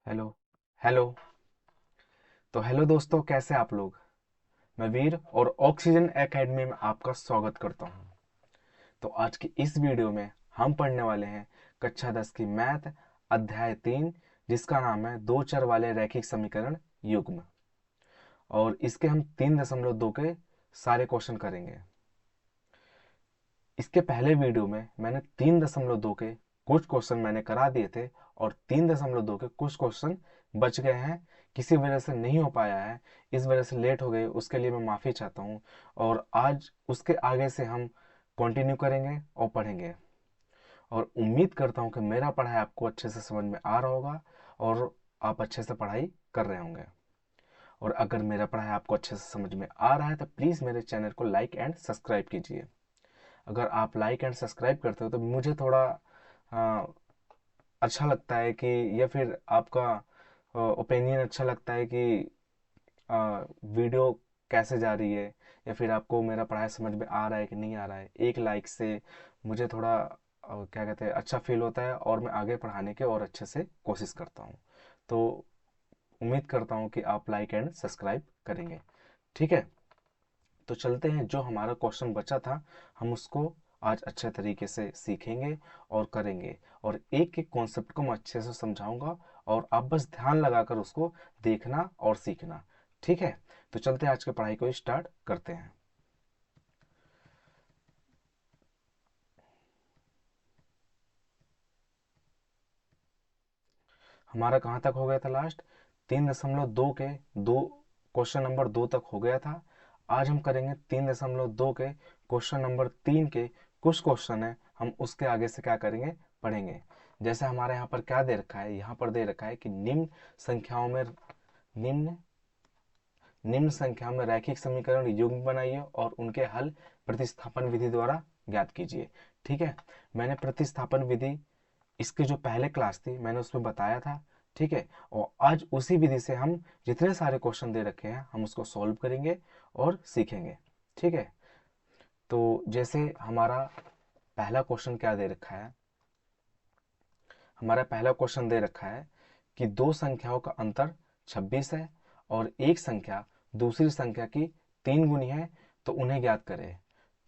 Hello. Hello. तो hello दोस्तों, कैसे आप लोग। मैं वीर और ऑक्सीजन एकेडमी में आपका स्वागत करता हूं। तो आज की इस वीडियो में हम पढ़ने वाले हैं कक्षा 10 की मैथ अध्याय 3, जिसका नाम है दो चर वाले रैखिक समीकरण युग्म। और इसके हम 3.2 के सारे क्वेश्चन करेंगे। इसके पहले वीडियो में मैंने 3.2 के कुछ क्वेश्चन मैंने करा दिए थे और 3.2 के कुछ क्वेश्चन बच गए हैं। किसी वजह से नहीं हो पाया है, इस वजह से लेट हो गए, उसके लिए मैं माफ़ी चाहता हूँ। और आज उसके आगे से हम कंटिन्यू करेंगे और पढ़ेंगे। और उम्मीद करता हूँ कि मेरा पढ़ाई आपको अच्छे से समझ में आ रहा होगा और आप अच्छे से पढ़ाई कर रहे होंगे। और अगर मेरा पढ़ाई आपको अच्छे से समझ में आ रहा है तो प्लीज़ मेरे चैनल को लाइक एंड सब्सक्राइब कीजिए। अगर आप लाइक एंड सब्सक्राइब करते हो तो मुझे थोड़ा आ, अच्छा लगता है कि, या फिर आपका ओपिनियन अच्छा लगता है कि वीडियो कैसे जा रही है, या फिर आपको मेरा पढ़ाई समझ में आ रहा है कि नहीं आ रहा है। एक लाइक से मुझे थोड़ा क्या कहते हैं, अच्छा फील होता है और मैं आगे पढ़ाने के और अच्छे से कोशिश करता हूँ। तो उम्मीद करता हूँ कि आप लाइक एंड सब्सक्राइब करेंगे। ठीक है, तो चलते हैं। जो हमारा क्वेश्चन बचा था हम उसको आज अच्छे तरीके से सीखेंगे और करेंगे। और एक एक कॉन्सेप्ट को मैं अच्छे से समझाऊंगा और आप बस ध्यान लगाकर उसको देखना और सीखना। ठीक है, तो चलते हैं, आज की पढ़ाई को स्टार्ट करते हैं। हमारा कहाँ तक हो गया था लास्ट? 3.2 के दो, क्वेश्चन नंबर 2 तक हो गया था। आज हम करेंगे 3.2 के क्वेश्चन नंबर 3 के कुछ क्वेश्चन है, हम उसके आगे से क्या करेंगे, पढ़ेंगे। जैसे हमारे यहाँ पर क्या दे रखा है, यहाँ पर दे रखा है कि निम्न संख्याओं में निम्न निम्न संख्या में रैखिक समीकरण युग्म बनाइए और उनके हल प्रतिस्थापन विधि द्वारा ज्ञात कीजिए। ठीक है, मैंने प्रतिस्थापन विधि इसके जो पहले क्लास थी मैंने उसमें बताया था। ठीक है, और आज उसी विधि से हम जितने सारे क्वेश्चन दे रखे हैं हम उसको सॉल्व करेंगे और सीखेंगे। ठीक है, तो जैसे हमारा पहला क्वेश्चन क्या दे रखा है, हमारा पहला क्वेश्चन दे रखा है कि दो संख्याओं का अंतर 26 है और एक संख्या दूसरी संख्या की 3 गुनी है, तो उन्हें ज्ञात करें।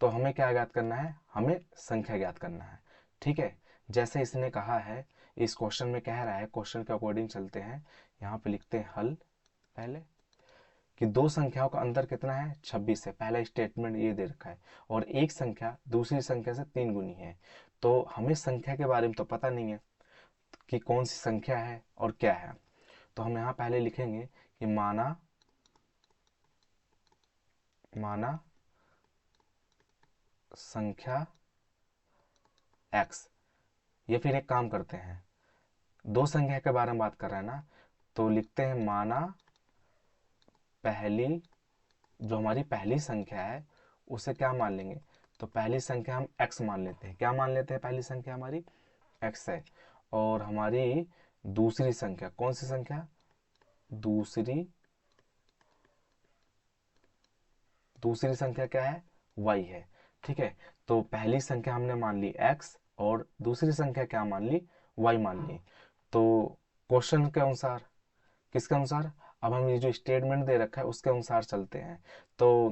तो हमें क्या ज्ञात करना है, हमें संख्या ज्ञात करना है। ठीक है, जैसे इसने कहा है, इस क्वेश्चन में कह रहा है, क्वेश्चन के अकॉर्डिंग चलते हैं। यहाँ पे लिखते हैं हल पहले, कि दो संख्याओं का अंतर कितना है, 26 है। पहला स्टेटमेंट ये दे रखा है और एक संख्या दूसरी संख्या से 3 गुनी है। तो हमें संख्या के बारे में तो पता नहीं है कि कौन सी संख्या है और क्या है। तो हम यहाँ पहले लिखेंगे कि माना माना संख्या x। या फिर एक काम करते हैं, दो संख्या के बारे में बात कर रहे हैं ना, तो लिखते हैं माना पहली, जो हमारी पहली संख्या है उसे क्या मान लेंगे, तो पहली संख्या हम x मान लेते हैं। क्या मान लेते हैं, पहली संख्या हमारी x है। और हमारी दूसरी संख्या कौन सी संख्या, दूसरी दूसरी संख्या क्या है, y है। ठीक है, तो पहली संख्या हमने मान ली x और दूसरी संख्या क्या मान ली, y मान ली। तो क्वेश्चन के अनुसार, किसके अनुसार, अब हम ये जो स्टेटमेंट दे रखा है उसके अनुसार चलते हैं। तो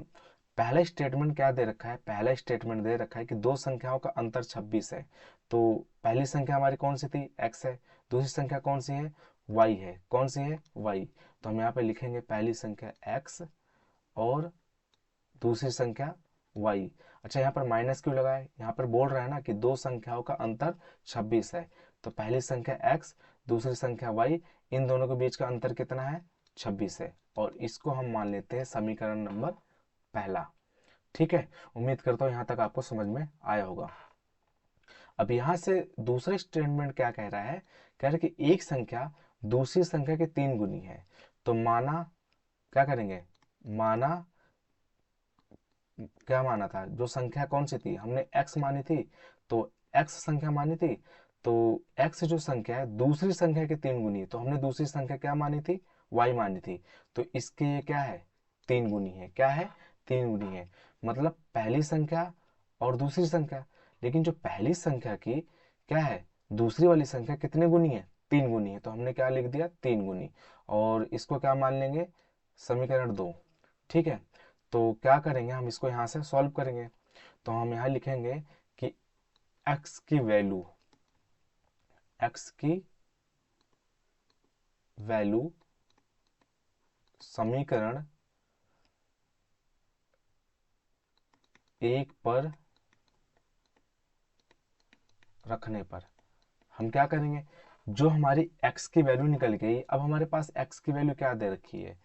पहला स्टेटमेंट क्या दे रखा है, पहला स्टेटमेंट दे रखा है कि दो संख्याओं का अंतर 26 है। तो पहली संख्या हमारी कौन सी थी, x है। दूसरी संख्या कौन सी है, y है। कौन सी है, y। तो हम यहाँ पे लिखेंगे पहली संख्या x और दूसरी संख्या y। अच्छा, यहाँ पर माइनस क्यों लगाए, यहाँ पर बोल रहा है ना कि दो संख्याओं का अंतर 26 है। तो पहली संख्या x, दूसरी संख्या y, इन दोनों के बीच का अंतर कितना है, 26 है। और इसको हम मान लेते हैं समीकरण नंबर पहला। ठीक है, उम्मीद करता हूँ यहाँ तक आपको समझ में आया होगा। अब यहाँ से दूसरे स्टेटमेंट क्या कह रहा है, कह रहा है कि एक संख्या दूसरी संख्या के 3 गुनी है। तो माना, क्या करेंगे, माना, क्या माना था, जो संख्या कौन सी थी, हमने x मानी थी। तो x संख्या मानी थी, तो x जो संख्या है दूसरी संख्या के 3 गुनी है, तो हमने दूसरी संख्या क्या मानी थी, y मानी थी। तो इसके ये क्या है, 3 गुनी है। क्या है, 3 गुनी है। मतलब पहली संख्या और दूसरी संख्या, लेकिन जो पहली संख्या की क्या है, दूसरी वाली संख्या कितने गुनी है, 3 गुनी है, तो हमने क्या लिख दिया 3 गुनी, और इसको क्या मान लेंगे समीकरण 2। ठीक है, तो क्या करेंगे हम इसको यहाँ से सॉल्व करेंगे, तो हम यहाँ लिखेंगे कि x की वैल्यू समीकरण 1 पर रखने पर हम क्या करेंगे, जो हमारी x की वैल्यू निकल गई, अब हमारे पास x की वैल्यू क्या दे रखी है,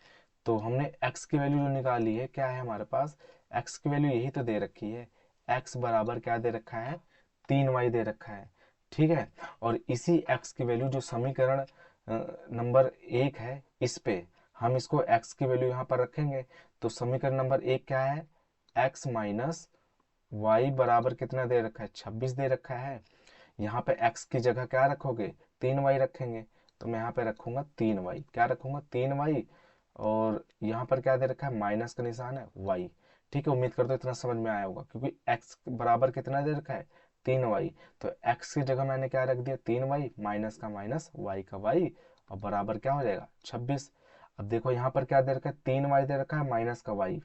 तो हमने x की वैल्यू जो निकाली है क्या है हमारे पास, x की वैल्यू यही तो दे रखी है, x बराबर क्या दे रखा है 3y दे रखा है। ठीक है, और इसी x की वैल्यू जो समीकरण नंबर 1 है, इस पे हम इसको x की वैल्यू यहाँ पर रखेंगे, तो समीकरण नंबर 1 क्या है, x माइनस वाई बराबर कितना दे रखा है 26 दे रखा है। यहाँ पे x की जगह क्या रखोगे 3y रखेंगे, तो मैं यहाँ पे रखूंगा 3y, क्या रखूंगा 3y, और यहाँ पर क्या दे रखा है माइनस का निशान है y। ठीक है, उम्मीद करता हूँ इतना समझ में आया होगा, क्योंकि x बराबर कितना दे रखा है 3y, तो x की जगह मैंने क्या रख दिया 3y, माइनस का माइनस y का y, और बराबर क्या हो जाएगा 26। अब देखो यहाँ पर क्या दे रखा है 3y दे रखा है माइनस का y,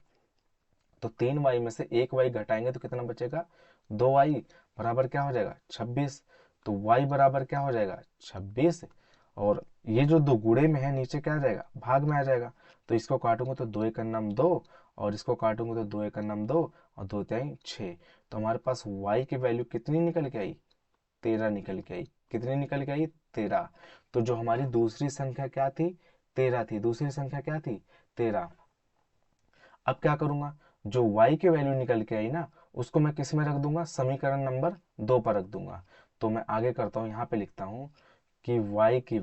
तो 3y में से 1y घटाएंगे तो कितना बचेगा 2y, बराबर क्या हो जाएगा 26। तो y बराबर क्या हो जाएगा 26, और ये जो दो गुणे में है नीचे क्या आ जाएगा भाग में आ जाएगा, तो इसको काटूंगा तो 2 एक नम 2, और इसको काटूंगा तो 2 एक नम 2, और 2 तिहाई 6। तो हमारे पास y की वैल्यू कितनी निकल के आई 13 निकल के आई। कितनी निकल के आई 13। तो जो हमारी दूसरी संख्या क्या थी 13 थी, दूसरी संख्या क्या थी 13। अब क्या करूंगा, जो y की वैल्यू निकल के आई ना, उसको मैं किस में रख दूंगा समीकरण नंबर 2 पर रख दूंगा। तो मैं आगे करता हूं, यहां पे लिखता हूं कि y की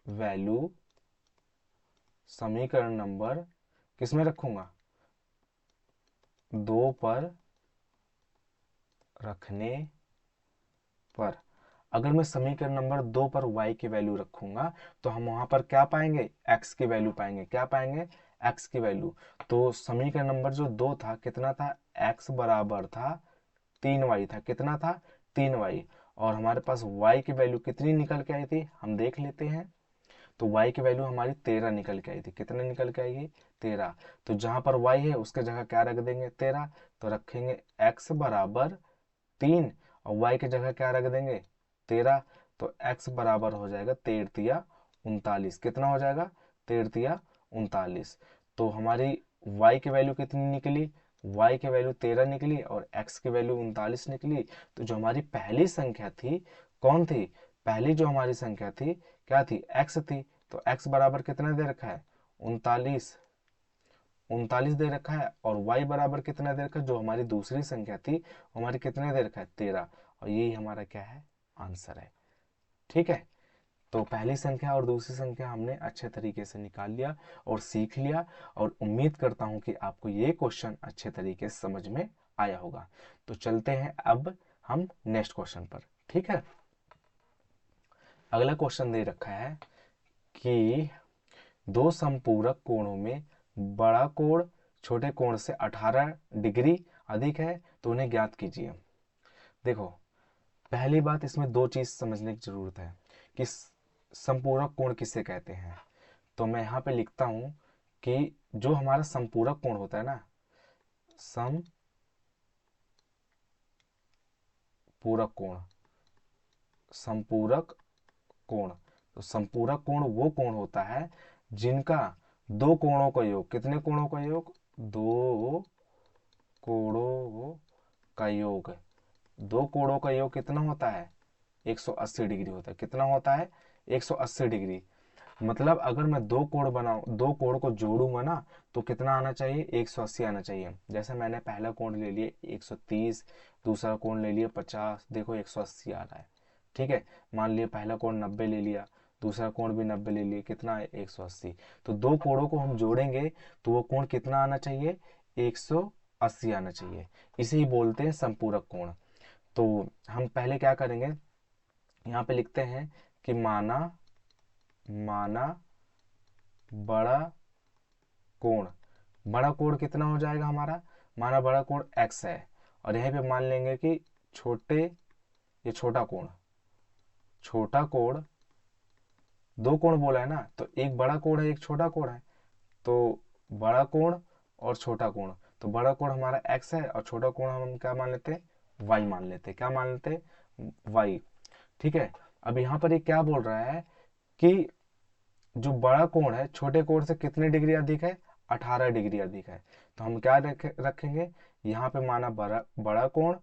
वैल्यू समीकरण नंबर किस में रखूंगा 2 पर रखने पर। अगर मैं समीकरण नंबर 2 पर y की वैल्यू रखूंगा, तो हम वहां पर क्या पाएंगे x की वैल्यू पाएंगे, क्या पाएंगे x की वैल्यू। तो समीकरण नंबर जो 2 था कितना था, x बराबर था 3y था, कितना था 3y, और हमारे पास y की वैल्यू कितनी निकल के आई थी हम देख लेते हैं। तो y की वैल्यू हमारी 13 निकल के आई थी, कितने निकल के आएगी 13। तो जहां पर y है उसके जगह क्या रख देंगे 13, तो रखेंगे x बराबर 3, और y की जगह क्या रख देंगे 13, तो x बराबर हो जाएगा 13 39, कितना हो जाएगा 13 39। तो हमारी y की वैल्यू कितनी निकली, y की वैल्यू 13 निकली और x की वैल्यू 39 निकली। तो जो हमारी पहली संख्या थी कौन थी, पहली जो हमारी संख्या थी क्या थी x थी, तो x बराबर कितना दे रखा है 39, 39 दे रखा है, और y बराबर कितना दे रखा है, जो हमारी दूसरी संख्या थी हमारी कितने दे रखा है 13, और यही हमारा क्या है आंसर है। ठीक है, तो पहली संख्या और दूसरी संख्या हमने अच्छे तरीके से निकाल लिया और सीख लिया, और उम्मीद करता हूं कि आपको ये क्वेश्चन अच्छे तरीके से समझ में आया होगा। तो चलते हैं अब हम नेक्स्ट क्वेश्चन पर। ठीक है, अगला क्वेश्चन दे रखा है कि दो समपूरक कोणों में बड़ा कोण छोटे कोण से 18 डिग्री अधिक है, तो उन्हें ज्ञात कीजिए। देखो, पहली बात इसमें दो चीज समझने की जरूरत है कि संपूरक कोण किसे कहते हैं। तो मैं यहाँ पे लिखता हूं कि जो हमारा संपूरक कोण होता है ना, संपूरक कोण, संपूरक कोण, तो संपूरक कोण वो कोण होता है जिनका दो कोणों का योग, कितने कोणों का योग, दो कोणों का योग, दो कोणों का योग कितना होता है 180 डिग्री होता है। कितना होता है 180 डिग्री। मतलब अगर मैं दो कोण बनाऊं, दो कोण को जोड़ूंगा ना, तो कितना आना चाहिए 180 आना चाहिए। जैसे मैंने पहला कोण ले लिया 130, दूसरा कोण ले लिया 50, देखो 180 आ रहा है। ठीक है, मान लिया पहला कोण 90 ले लिया, दूसरा कोण भी 90 ले लिया, कितना है 180। तो दो कोणों को हम जोड़ेंगे तो वो कोण कितना आना चाहिए 180 आना चाहिए। इसे ही बोलते हैं संपूरक कोण। तो हम पहले क्या करेंगे, यहाँ पे लिखते हैं कि माना माना बड़ा कोण, बड़ा कोण कितना हो जाएगा हमारा, माना बड़ा कोण x है, और यहीं पे मान लेंगे कि छोटे ये छोटा कोण, छोटा कोण, दो कोण बोला है ना, तो एक बड़ा कोण है एक छोटा कोण है, तो बड़ा कोण और छोटा कोण, तो बड़ा कोण हमारा x है और छोटा कोण हम क्या मान लेते हैं, y मान लेते हैं, क्या मान लेते हैं, y। ठीक है, अब यहाँ पर ये क्या बोल रहा है कि जो बड़ा कोण है छोटे कोण से कितने डिग्री अधिक है, 18 डिग्री अधिक है। तो हम क्या रखेंगे, यहाँ पे माना बड़ा बड़ा कोण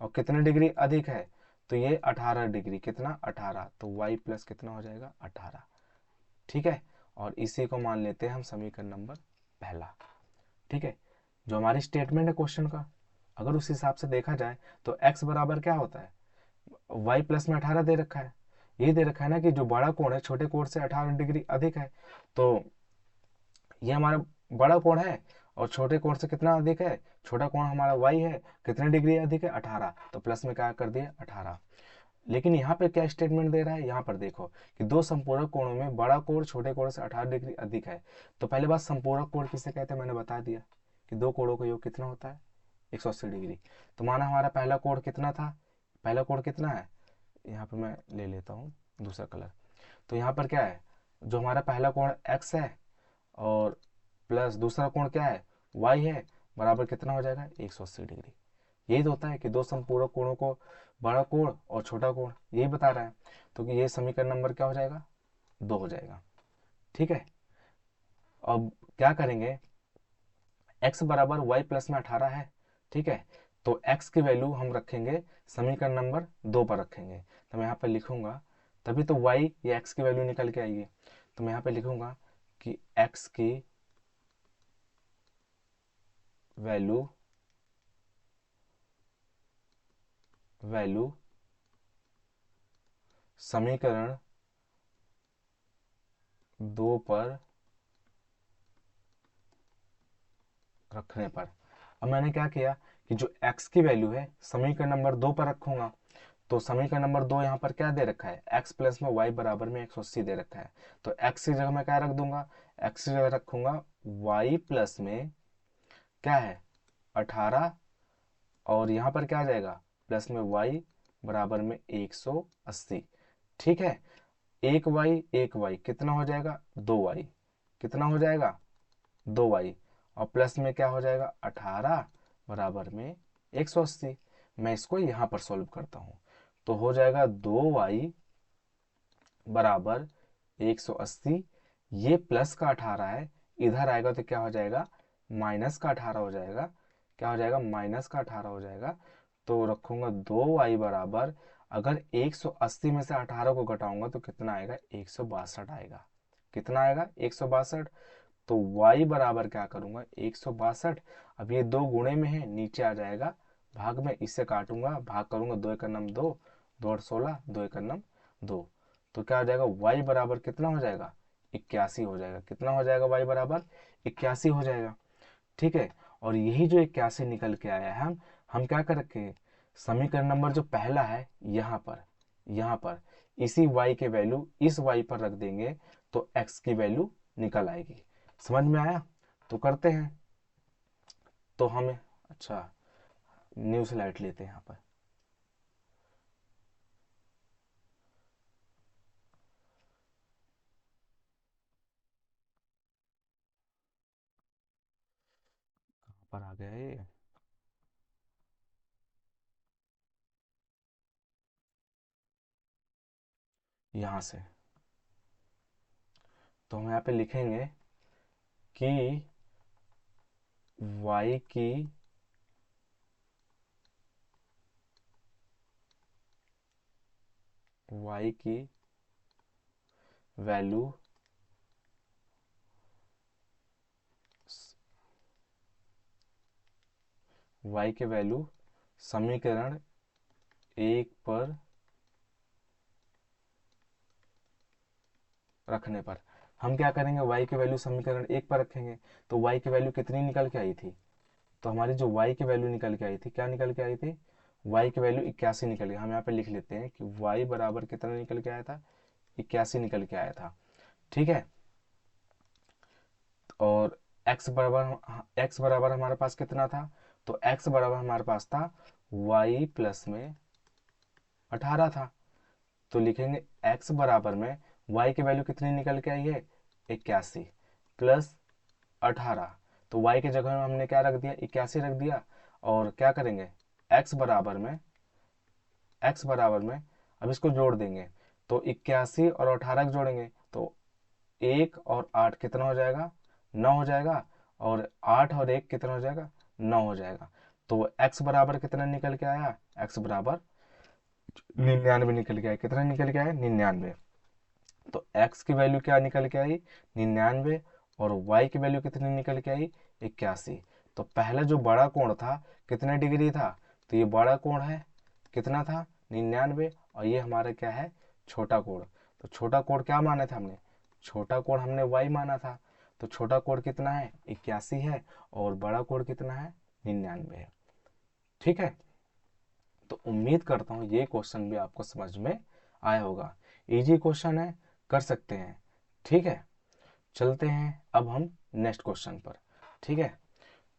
और कितने डिग्री अधिक है, तो ये 18 डिग्री, कितना 18, तो y प्लस कितना हो जाएगा 18। ठीक है, और इसी को मान लेते हैं हम समीकरण नंबर पहला। ठीक है, जो हमारी स्टेटमेंट है क्वेश्चन का, अगर उस हिसाब से देखा जाए तो x बराबर क्या होता है, y प्लस में 18 दे रखा है, ये दे रखा है ना कि जो बड़ा कोण है छोटे कोण से 18 डिग्री अधिक है, तो ये हमारा बड़ा कोण है और छोटे कोण से कितना अधिक है, छोटा कोण हमारा y है, कितने डिग्री अधिक है 18, तो प्लस में क्या कर दिया 18। लेकिन यहाँ पे क्या स्टेटमेंट दे रहा है, यहाँ पर देखो कि दो संपूरक कोणों में बड़ा कोण छोटे कोण से 18 डिग्री अधिक है। तो पहले बात संपूरक कोण किसे कहते हैं मैंने बता दिया कि दो कोणों का योग कितना होता है 180 डिग्री। तो माना हमारा पहला कोण कितना था, पहला कोण कितना है, यहाँ पे मैं ले लेता हूँ दूसरा कलर। तो यहाँ पर क्या है, जो हमारा पहला कोण x है और प्लस दूसरा कोण क्या है y है, बराबर कितना हो जाएगा 180 डिग्री। यही तो होता है कि दो समपूरक कोणों को बड़ा कोण और छोटा कोण, यही बता रहा है। तो कि ये समीकरण नंबर क्या हो जाएगा 2 हो जाएगा। ठीक है, अब क्या करेंगे, x बराबर y प्लस में 18 है। ठीक है, तो x की वैल्यू हम रखेंगे समीकरण नंबर 2 पर रखेंगे। तो मैं यहाँ पर लिखूंगा, तभी तो y या x की वैल्यू निकल के आएगी। तो मैं यहाँ पे लिखूंगा कि x की वैल्यू वैल्यू समीकरण 2 पर रखने पर। अब मैंने क्या किया कि जो x की वैल्यू है समीकरण नंबर 2 पर रखूंगा। तो समीकरण नंबर 2 यहाँ पर क्या दे रखा है, x प्लस में y बराबर में 180 दे रखा है। तो x की जगह मैं क्या रख दूंगा, x की जगह रखूंगा y प्लस में क्या है 18, और यहाँ पर क्या आ जाएगा प्लस में y बराबर में 180। ठीक है, एक y कितना हो जाएगा 2y, कितना हो जाएगा 2y, और प्लस में क्या हो जाएगा 18 बराबर में 180। मैं इसको यहाँ पर सॉल्व करता हूँ, तो हो जाएगा 2y बराबर 180, ये प्लस का 18 है, इधर आएगा तो क्या हो जाएगा माइनस का 18 हो जाएगा, क्या हो जाएगा माइनस का 18 हो जाएगा। तो रखूंगा 2y बराबर, अगर 180 में से 18 को घटाऊंगा तो कितना आएगा 162 आएगा, कितना आएगा 162। तो y बराबर क्या करूंगा 162, अब ये दो गुणे में है नीचे आ जाएगा भाग में, इससे काटूंगा भाग करूंगा, 2 एक नम 2, 2 और 16, 2 एक नम 2, तो क्या हो जाएगा y बराबर कितना हो जाएगा 81 हो जाएगा, कितना हो जाएगा y बराबर 81 हो जाएगा। ठीक है, और यही जो 81 निकल के आया है, हम क्या कर रखे, समीकरण नंबर जो पहला है यहाँ पर इसी y के वैल्यू इस y पर रख देंगे तो x की वैल्यू निकल आएगी। समझ में आया, तो करते हैं। तो हमें अच्छा न्यू स्लाइड लेते हैं यहाँ पर, कहाँ पर आ गया ये, यहाँ से। तो हम यहाँ पे लिखेंगे कि y की y की वैल्यू y की वैल्यू समीकरण 1 पर रखने पर हम क्या करेंगे, y की वैल्यू समीकरण 1 पर रखेंगे। तो y की वैल्यू कितनी निकल के आई थी, तो हमारी जो y की वैल्यू निकल के आई थी, क्या निकल के आई थी, y की वैल्यू 81 निकल गई। हम यहाँ पे लिख लेते हैं कि y बराबर कितना निकल के आया था 81 निकल के आया था। ठीक है, और x बराबर हमारे पास कितना था, तो x बराबर हमारे पास था y प्लस में 18 था। तो लिखेंगे x बराबर में y की वैल्यू कितनी निकल के आई है, 81 प्लस 18। तो y की जगह में हमने क्या रख दिया, 81 रख दिया। और क्या करेंगे, x बराबर में अब इसको जोड़ देंगे। तो 81 और 18 को जोड़ेंगे तो 1 और 8 कितना हो जाएगा, 9 हो जाएगा। और 8 और 1 कितना हो जाएगा, 9 हो जाएगा। तो x बराबर कितना निकल के आया, x बराबर 99 निकल के आया। कितना निकल के आया, 99। तो x की वैल्यू क्या निकल के आई, 99। और y की वैल्यू कितनी निकल के आई, 81। तो पहला जो बड़ा कोण था कितने डिग्री था, तो ये बड़ा कोण है, कितना था, 99। और ये हमारा क्या है, छोटा कोण। तो छोटा कोण क्या माना था हमने, छोटा कोण हमने y माना था। तो छोटा कोण कितना है, 81 है। और बड़ा कोण कितना है, 99 है। ठीक है। तो उम्मीद करता हूँ ये क्वेश्चन भी आपको समझ में आया होगा। इजी क्वेश्चन है, कर सकते हैं। ठीक है, चलते हैं अब हम नेक्स्ट क्वेश्चन पर। ठीक है,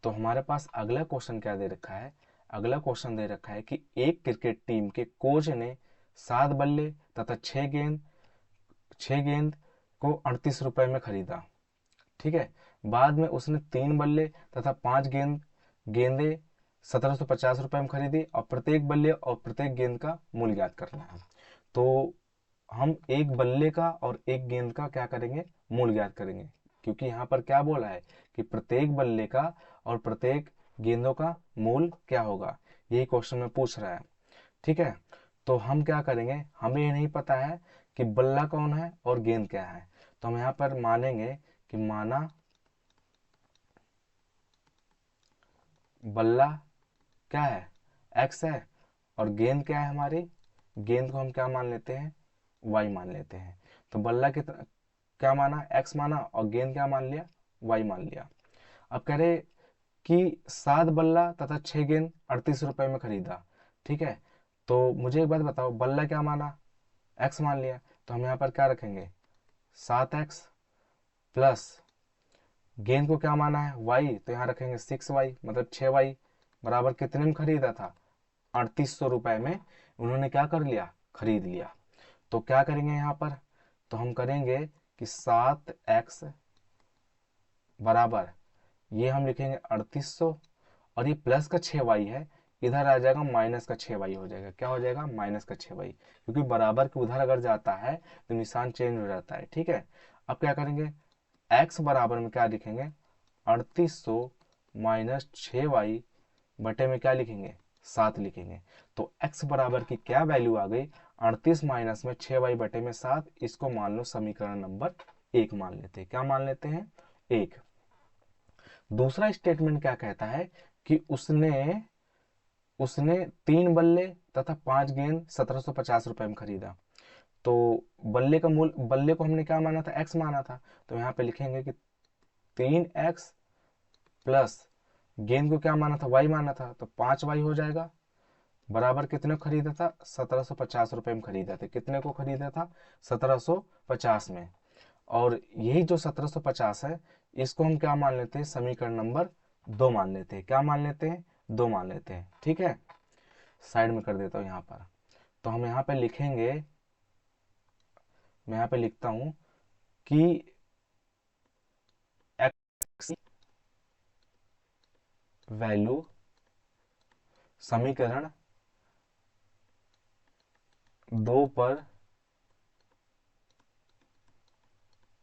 तो हमारे पास अगला क्वेश्चन क्या दे रखा है, अगला क्वेश्चन दे रखा है कि एक क्रिकेट टीम के कोच ने 7 बल्ले तथा 6 गेंद को 38 रुपए में खरीदा। ठीक है, बाद में उसने 3 बल्ले तथा 5 गेंदे 1750 रुपए में खरीदी और प्रत्येक बल्ले और प्रत्येक गेंद का मूल्य ज्ञात करना है। तो हम एक बल्ले का और एक गेंद का क्या करेंगे, मूल्य ज्ञात करेंगे। क्योंकि यहाँ पर क्या बोला है कि प्रत्येक बल्ले का और प्रत्येक गेंदों का मूल्य क्या होगा, यही क्वेश्चन में पूछ रहा है। ठीक है, तो हम क्या करेंगे, हमें ये नहीं पता है कि बल्ला कौन है और गेंद क्या है। तो हम यहाँ पर मानेंगे कि माना बल्ला क्या है, x है। और गेंद क्या है हमारी, गेंद को हम क्या मान लेते हैं, y मान लेते हैं। तो बल्ला कितना क्या माना, x माना। और गेंद क्या मान लिया, y मान लिया। अब कह रहे कि 7 बल्ला तथा 6 गेंद 38 रुपए में खरीदा। ठीक है, तो मुझे एक बात बताओ, बल्ला क्या माना, x मान लिया। तो हम यहाँ पर क्या रखेंगे, 7x प्लस गेंद को क्या माना है, y। तो यहाँ रखेंगे 6y, मतलब 6y बराबर कितने में खरीदा था, 3800 रुपए में उन्होंने क्या कर लिया, खरीद लिया। तो क्या करेंगे यहाँ पर, तो हम करेंगे कि 7x बराबर ये हम लिखेंगे 3800। और ये प्लस का 6y है, इधर आ जाएगा माइनस का 6y हो जाएगा। क्या हो जाएगा, माइनस का 6y। क्योंकि बराबर के उधर अगर जाता है तो निशान चेंज हो जाता है। ठीक है, अब क्या करेंगे, x बराबर में क्या लिखेंगे, 3800 माइनस 6y बटे में क्या लिखेंगे, 7 लिखेंगे। तो x बराबर की क्या वैल्यू आ गई, 38 माइनस में 6y बटे में 7। इसको मान लो समीकरण नंबर 1 मान लेते हैं। क्या मान लेते हैं, 1। दूसरा स्टेटमेंट क्या कहता है कि उसने उसने 3 बल्ले तथा 5 गेंद 1750 रुपए में खरीदा। तो बल्ले को हमने क्या माना था, x माना था। तो यहाँ पे लिखेंगे कि 3x प्लस गेंद को क्या माना था, y माना था। तो 5y हो जाएगा बराबर कितने को खरीदा था, 1750 रुपए में खरीदा था। कितने को खरीदा था, 1750 में। और यही जो 1750 है, इसको हम क्या मान लेते हैं, समीकरण नंबर 2 मान लेते हैं। क्या मान लेते हैं, 2 मान लेते हैं। ठीक है, साइड में कर देता हूं यहाँ पर। तो हम यहाँ पे लिखेंगे, मैं यहाँ पे लिखता हूं कि x वैल्यू समीकरण 2 पर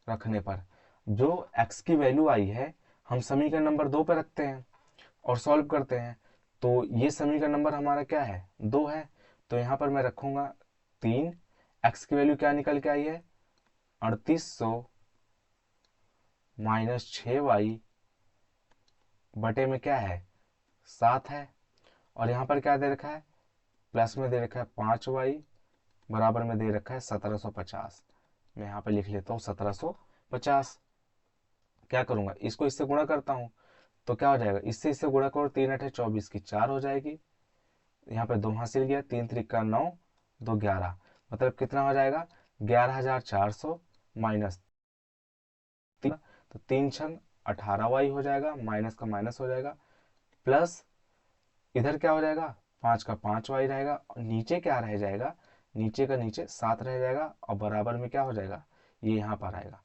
रखने पर जो x की वैल्यू आई है, हम समीकरण नंबर 2 पर रखते हैं और सॉल्व करते हैं। तो ये समीकरण नंबर हमारा क्या है, 2 है। तो यहाँ पर मैं रखूंगा 3, x की वैल्यू क्या निकल के आई है, 3800 माइनस 6y बटे में क्या है, 7 है। और यहाँ पर क्या दे रखा है, प्लस में दे रखा है 5y बराबर में दे रखा है 1750। मैं यहाँ पे लिख लेता हूँ 1750। क्या करूंगा, इसको इससे गुणा करता हूँ तो क्या हो जाएगा, इससे इससे गुणा करो, 3 8 24 की 4 हो जाएगी। यहाँ पे 2 हासिल गया, 3 त्रिका 9, 2 11, मतलब कितना हो जाएगा, 11,400 माइनस 3। तो 3 छंग 18y हो जाएगा, माइनस का माइनस हो जाएगा, प्लस इधर क्या हो जाएगा, 5 का 5y रहेगा, और नीचे क्या रह जाएगा, नीचे का नीचे 7 रह जाएगा, और बराबर में क्या हो जाएगा, ये यहाँ पर आएगा,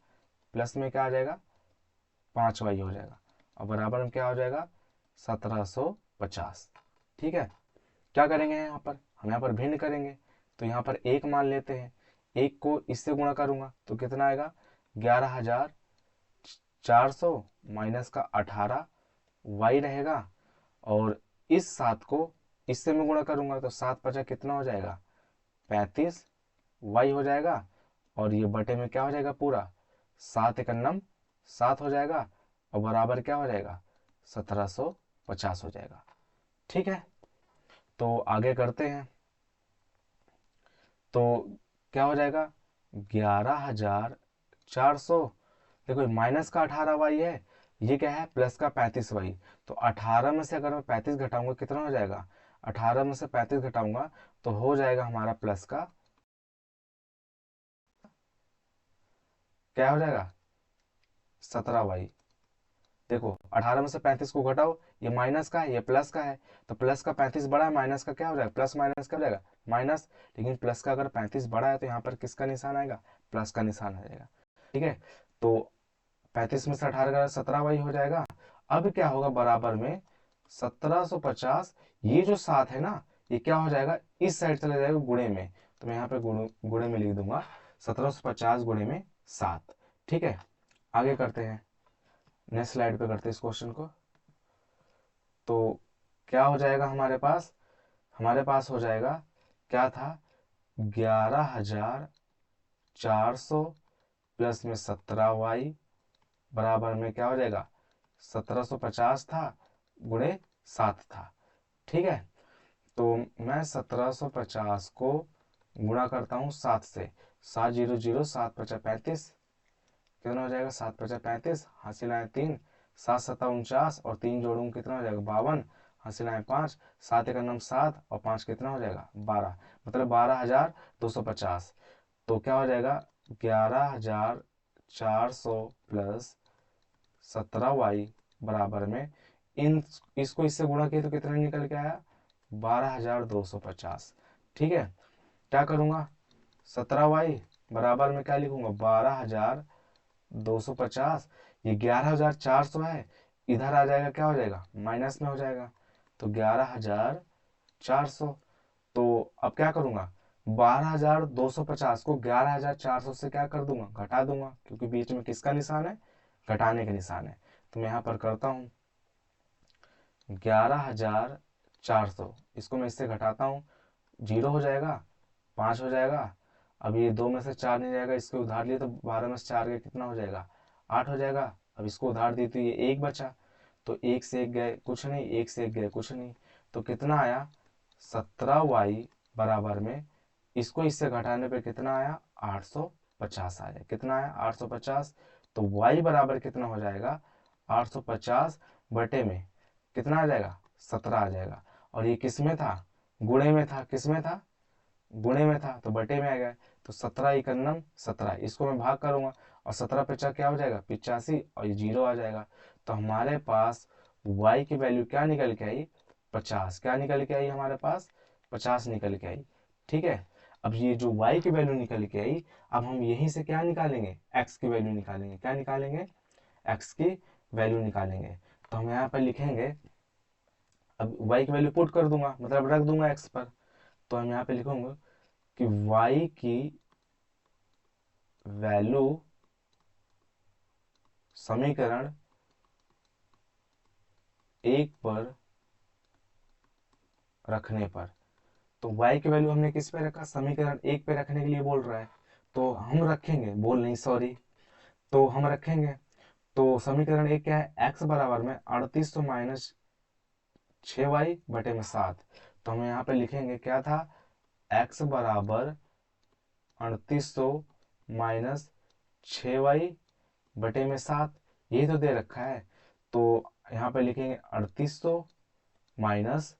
प्लस में क्या आ जाएगा 5y हो जाएगा, और बराबर में क्या हो जाएगा 1750। ठीक है, क्या करेंगे यहाँ पर, हम यहाँ पर भिन्न करेंगे, तो यहाँ पर एक मान लेते हैं, एक को इससे गुणा करूंगा तो कितना आएगा 11,400 माइनस का 18 y रहेगा, और इस 7 को इससे मैं गुणा करूंगा तो 7 पचा कितना हो जाएगा 35 y हो जाएगा, और ये बटे में क्या हो जाएगा पूरा 7 एकन्नम 7 हो जाएगा, और बराबर क्या हो जाएगा 1750 हो जाएगा। ठीक है, तो आगे करते हैं, तो क्या हो जाएगा 11,400, देखो माइनस का 18y है, ये क्या है प्लस का 35y, तो 18 में से अगर मैं 35 घटाऊंगा कितना हो जाएगा, 18 में से 35 घटाऊंगा तो हो जाएगा हमारा प्लस का क्या हो जाएगा 17y। देखो 18 में से 35 को घटाओ, ये माइनस का है ये प्लस का है, तो प्लस का 35 बड़ा है, माइनस का क्या हो जाएगा, प्लस माइनस क्या हो जाएगा माइनस, लेकिन प्लस का अगर 35 बड़ा है तो यहाँ पर किसका निशान आएगा, प्लस का निशान आ जाएगा। ठीक है, तो 35 में से 18 का 17y हो जाएगा। अब क्या होगा बराबर में 1750, ये जो 7 है ना ये क्या हो जाएगा इस साइड चला जाएगा गुणे में, तो मैं यहाँ पे गुणे में लिख दूंगा 1750 गुणे में 7। ठीक है, आगे करते हैं, नेक्स्ट स्लाइड पे करते हैं इस क्वेश्चन को। तो क्या हो जाएगा हमारे पास हो जाएगा क्या था 11,400 प्लस में 17y बराबर में क्या हो जाएगा 1750 था गुणे 7 था। ठीक है, तो मैं 1750 को गुणा करता हूँ 7 से, 7 जीरो जीरो 7 पचा 35, कितना हो जाएगा 7 पचा 35, हासिल आए 3, 7 सत्ता 49, और 3 जोड़ूंगा कितना हो जाएगा 52, हासिल आए 5, 7 एक नम 7, और 5 कितना हो जाएगा 12, मतलब 12,250। तो क्या हो जाएगा 11,400 प्लस 17y बराबर में इसको इससे गुणा किया तो कितना निकल के आया 12,250। ठीक है, क्या करूंगा 17y बराबर में क्या लिखूंगा 12,250, ये 11,400 है, इधर आ जाएगा क्या हो जाएगा माइनस में हो जाएगा, तो 11,400। तो अब क्या करूंगा 12,250 को 11,400 से क्या कर दूंगा घटा दूंगा, क्योंकि बीच में किसका निशान है घटाने का निशान है, तो मैं यहाँ पर करता हूँ 11,400, इसको मैं इससे घटाता हूँ 0 हो जाएगा 5 हो जाएगा, अब ये 2 में से 4 नहीं जाएगा, इसको उधार लिए तो 12 में से 4 गए कितना हो जाएगा 8 हो जाएगा, अब इसको उधार दी तो ये 1 बचा, तो 1 से 1 गए कुछ नहीं, 1 से 1 गए कुछ नहीं, तो कितना आया 17y बराबर में इसको इससे घटाने पे कितना आया 850 आया, कितना आया 850, तो y बराबर कितना हो जाएगा 850 बटे में कितना आ जाएगा 17 आ जाएगा, और ये किस में था गुणे में था, किस में था गुणे में था, तो बटे में आ गया, तो 17 इकन्नम 17, इसको मैं भाग करूंगा और 17 पिचा क्या हो जाएगा 85, और ये 0 आ जाएगा, तो हमारे पास y की वैल्यू क्या निकल के आई 50, क्या निकल के आई हमारे पास 50 निकल के आई। ठीक है, अब ये जो y की वैल्यू निकल के आई, अब हम यहीं से क्या निकालेंगे x की वैल्यू निकालेंगे, क्या निकालेंगे x की वैल्यू निकालेंगे, तो हम यहाँ पर लिखेंगे, अब y की वैल्यू पुट कर दूंगा मतलब रख दूंगा x पर, तो हम यहाँ पे लिखूंगा कि y की वैल्यू समीकरण 1 पर रखने पर, तो y की वैल्यू हमने किस पे रखा समीकरण 1 पे रखने के लिए बोल रहा है, तो हम रखेंगे बोल नहीं सॉरी, तो हम रखेंगे, तो समीकरण 1 क्या है x बराबर में 3800 माइनस 6y बटे में 7, तो हम यहाँ पे लिखेंगे क्या था x बराबर 3800 माइनस 6y बटे में 7, यही तो दे रखा है, तो यहाँ पे लिखेंगे 3800 माइनस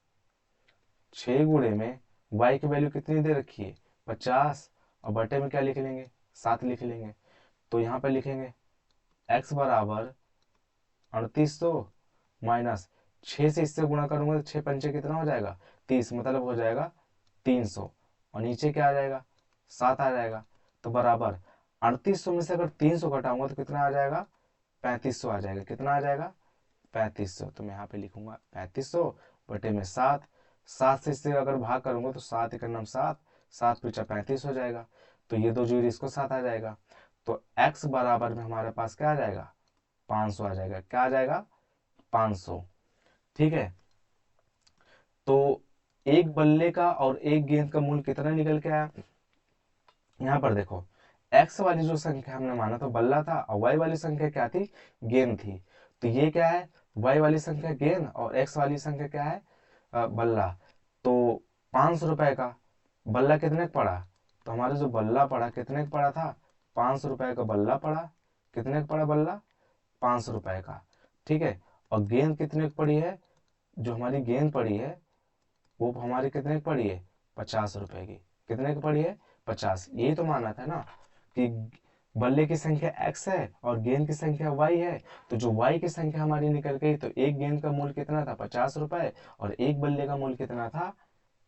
6 गुणे में y की वैल्यू कितनी दे रखी है 50, और बटे में क्या लिख लेंगे 7 लिख लेंगे, तो यहाँ पे लिखेंगे x बराबर 3800 माइनस 6 से इससे गुणा करूंगा तो 6 पंचे कितना हो जाएगा 30 मतलब हो जाएगा 300, और नीचे क्या आ जाएगा, 7 आ जाएगा। तो बराबर 3800 में से अगर 300 घटाऊंगा तो कितना आ जाएगा, 3500 आ जाएगा। कितना आ जाएगा, 3500। तो मैं यहाँ पे लिखूंगा 3500 बटे में 7। 7 से इससे अगर भाग करूंगा तो 7 एक नाम 7, 7 पीछा 35 हो जाएगा। तो ये दो जोड़ी इसको 7 आ जाएगा। तो x बराबर में हमारे पास क्या आ जाएगा, 500 आ जाएगा। क्या आ जाएगा, 500। ठीक है। तो एक बल्ले का और एक गेंद का मूल्य कितना निकल के आया। यहाँ पर देखो, x वाली जो संख्या हमने माना तो बल्ला था, और y वाली संख्या क्या थी, गेंद थी। तो ये क्या है, y वाली संख्या गेंद और x वाली संख्या क्या है, बल्ला। तो 500 रुपए का बल्ला कितने का पड़ा, तो हमारा जो बल्ला पड़ा कितने का पड़ा था, 500 रुपए का बल्ला पड़ा। कितने का पड़ा बल्ला, 500 रुपए का। ठीक है। और गेंद कितने की पड़ी है, जो हमारी गेंद पड़ी है वो हमारी कितने की पड़ी है, 50 रुपए की। कितने की पड़ी है, 50। यही तो माना था ना कि बल्ले की संख्या x है और गेंद की संख्या y है। तो जो y की संख्या हमारी निकल गई, तो एक गेंद का मूल्य कितना था, 50 रुपए, और एक बल्ले का मूल्य कितना था,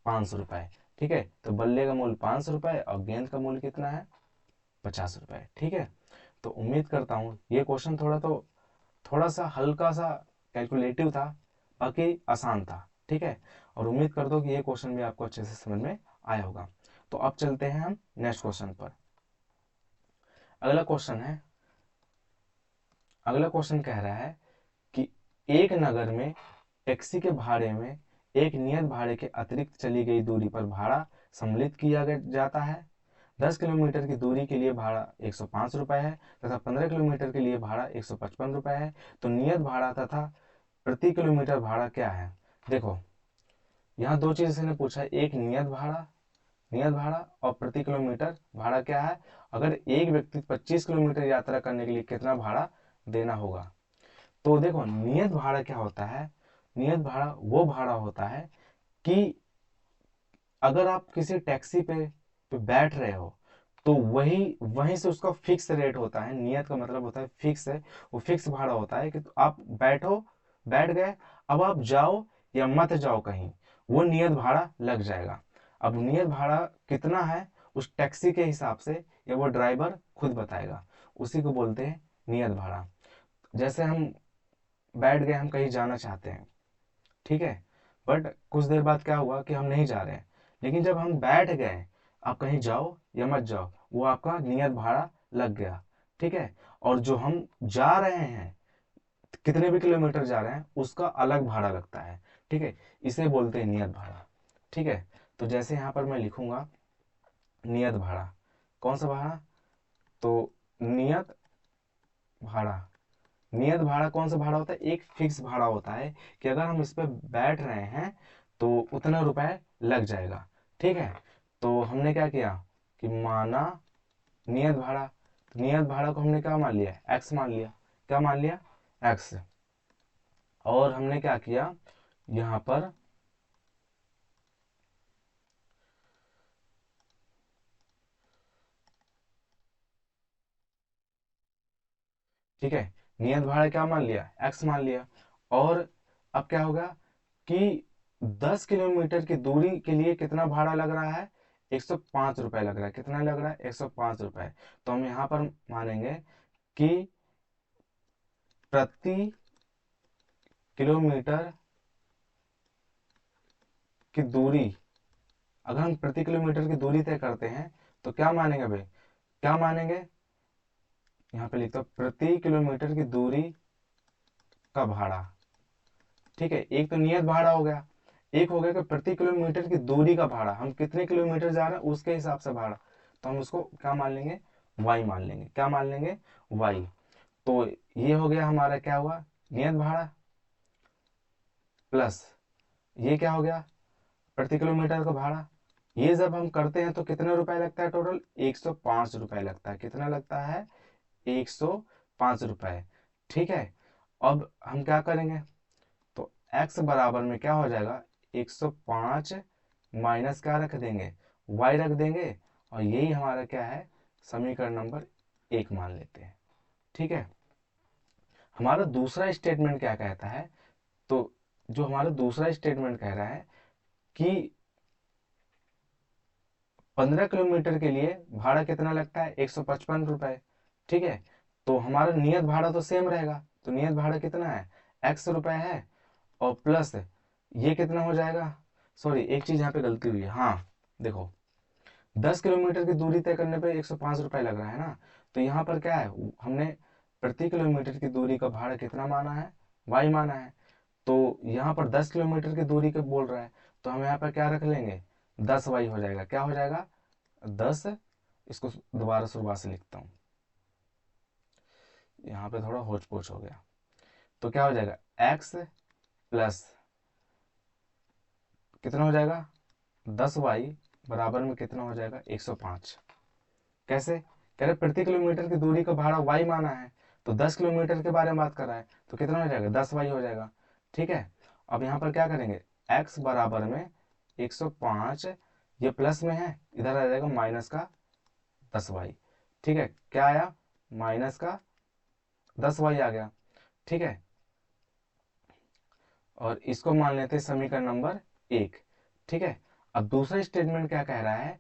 500 रुपए। ठीक है। तो बल्ले का मूल्य 500 रुपए और गेंद का मूल्य कितना है, 50 रुपए। ठीक है। तो उम्मीद करता हूँ ये क्वेश्चन थोड़ा सा हल्का सा कैलकुलेटिव था, बाकी आसान था। ठीक है। और उम्मीद करता हूँ कि ये क्वेश्चन भी आपको अच्छे से समझ में आया होगा। तो अब चलते हैं हम नेक्स्ट क्वेश्चन पर। अगला क्वेश्चन है, अगला क्वेश्चन कह रहा है कि एक नगर में टैक्सी के भाड़े में एक नियत भाड़े के अतिरिक्त चली गई दूरी पर भाड़ा सम्मिलित किया जाता है। 10 किलोमीटर की दूरी के लिए भाड़ा 105 रुपए है तथा 15 किलोमीटर के लिए भाड़ा 155 रुपए है। तो नियत भाड़ा तथा प्रति किलोमीटर भाड़ा क्या है। देखो, यहाँ दो चीज इसने पूछा है, एक नियत भाड़ा और प्रति किलोमीटर भाड़ा क्या है। अगर एक व्यक्ति 25 किलोमीटर यात्रा करने के लिए कितना भाड़ा देना होगा। तो देखो, नियत भाड़ा क्या होता है, नियत भाड़ा वो भाड़ा होता है कि अगर आप किसी टैक्सी पे बैठ रहे हो तो वही वहीं से उसका फिक्स रेट होता है। नियत का मतलब होता है फिक्स है, वो फिक्स भाड़ा होता है कि तो आप बैठ गए, अब आप जाओ या मत जाओ कहीं, वो नियत भाड़ा लग जाएगा। अब नियत भाड़ा कितना है उस टैक्सी के हिसाब से या वो ड्राइवर खुद बताएगा, उसी को बोलते हैं नियत भाड़ा। जैसे हम बैठ गए, हम कहीं जाना चाहते हैं, ठीक है, बट कुछ देर बाद क्या हुआ कि हम नहीं जा रहे हैं, लेकिन जब हम बैठ गए, आप कहीं जाओ या मत जाओ वो आपका नियत भाड़ा लग गया। ठीक है। और जो हम जा रहे हैं, कितने भी किलोमीटर जा रहे हैं, उसका अलग भाड़ा लगता है। ठीक है। इसे बोलते हैं नियत भाड़ा। ठीक है। तो जैसे यहाँ पर मैं लिखूंगा नियत भाड़ा, कौन सा भाड़ा, तो नियत भाड़ा। नियत भाड़ा कौन सा भाड़ा होता है, एक फिक्स भाड़ा होता है कि अगर हम इस पे बैठ रहे हैं तो उतना रुपए लग जाएगा। ठीक है। तो हमने क्या किया कि माना नियत भाड़ा, नियत भाड़ा को हमने क्या मान लिया, एक्स मान लिया। क्या मान लिया, एक्स। और हमने क्या किया यहाँ पर, ठीक है, नियत भाड़ा क्या मान लिया, एक्स मान लिया। और अब क्या होगा कि 10 किलोमीटर की दूरी के लिए कितना भाड़ा लग रहा है, 105 रुपए लग रहा है। कितना लग रहा है, 105 रुपए। तो हम यहाँ पर मानेंगे कि प्रति किलोमीटर की दूरी, अगर हम प्रति किलोमीटर की दूरी तय करते हैं तो क्या मानेंगे भाई, क्या मानेंगे, यहाँ पे लिखता हूं प्रति किलोमीटर की दूरी का भाड़ा। ठीक है। एक तो नियत भाड़ा हो गया, एक हो गया कि प्रति किलोमीटर की दूरी का भाड़ा, हम कितने किलोमीटर जा रहे हैं उसके हिसाब से भाड़ा। तो हम उसको क्या मान लेंगे, वाई मान लेंगे। क्या मान लेंगे, वाई। तो ये हो गया हमारा, क्या हुआ, नियत भाड़ा प्लस ये क्या हो गया, प्रति किलोमीटर का भाड़ा। ये जब हम करते हैं तो कितने रुपए लगता है, टोटल 105 रुपए लगता है। कितना लगता है, 105 रुपए। ठीक है। अब हम क्या करेंगे, तो x बराबर में क्या हो जाएगा, 105 माइनस क्या रख देंगे, y रख देंगे। और यही हमारा क्या है, समीकरण नंबर 1 मान लेते हैं। ठीक है। हमारा दूसरा स्टेटमेंट क्या कहता है, तो जो हमारा दूसरा स्टेटमेंट कह रहा है कि 15 किलोमीटर के लिए भाड़ा कितना लगता है, 155 रुपए। ठीक है, तो हमारा नियत भाड़ा तो सेम रहेगा, तो नियत भाड़ा कितना है, x रुपए है, और प्लस ये कितना हो जाएगा, सॉरी एक चीज यहाँ पे गलती हुई है, हाँ देखो 10 किलोमीटर की दूरी तय करने पे 105 रुपए लग रहा है ना, तो यहाँ पर क्या है, हमने प्रति किलोमीटर की दूरी का भाड़ा कितना माना है, y माना है, तो यहाँ पर 10 किलोमीटर की दूरी का बोल रहा है, तो हम यहाँ पर क्या रख लेंगे, 10y हो जाएगा, क्या हो जाएगा 10, इसको दोबारा शुरुआत से लिखता हूँ, यहाँ पे थोड़ा होच पोच हो गया, तो क्या हो जाएगा x प्लस कितना हो जाएगा 10y बराबर में कितना हो जाएगा 105। कैसे, कह रहे प्रति किलोमीटर की दूरी का भाड़ा y माना है, तो 10 किलोमीटर के बारे में बात कर रहा है, तो कितना हो जाएगा 10y हो जाएगा। ठीक है, अब यहाँ पर क्या करेंगे, x बराबर में 105, ये प्लस में है, इधर आ जाएगा माइनस का 10y। ठीक है, क्या आया, माइनस का 10y आ गया। ठीक है, और इसको मान लेते हैं समीकरण नंबर 1। ठीक है, अब दूसरा स्टेटमेंट क्या कह रहा है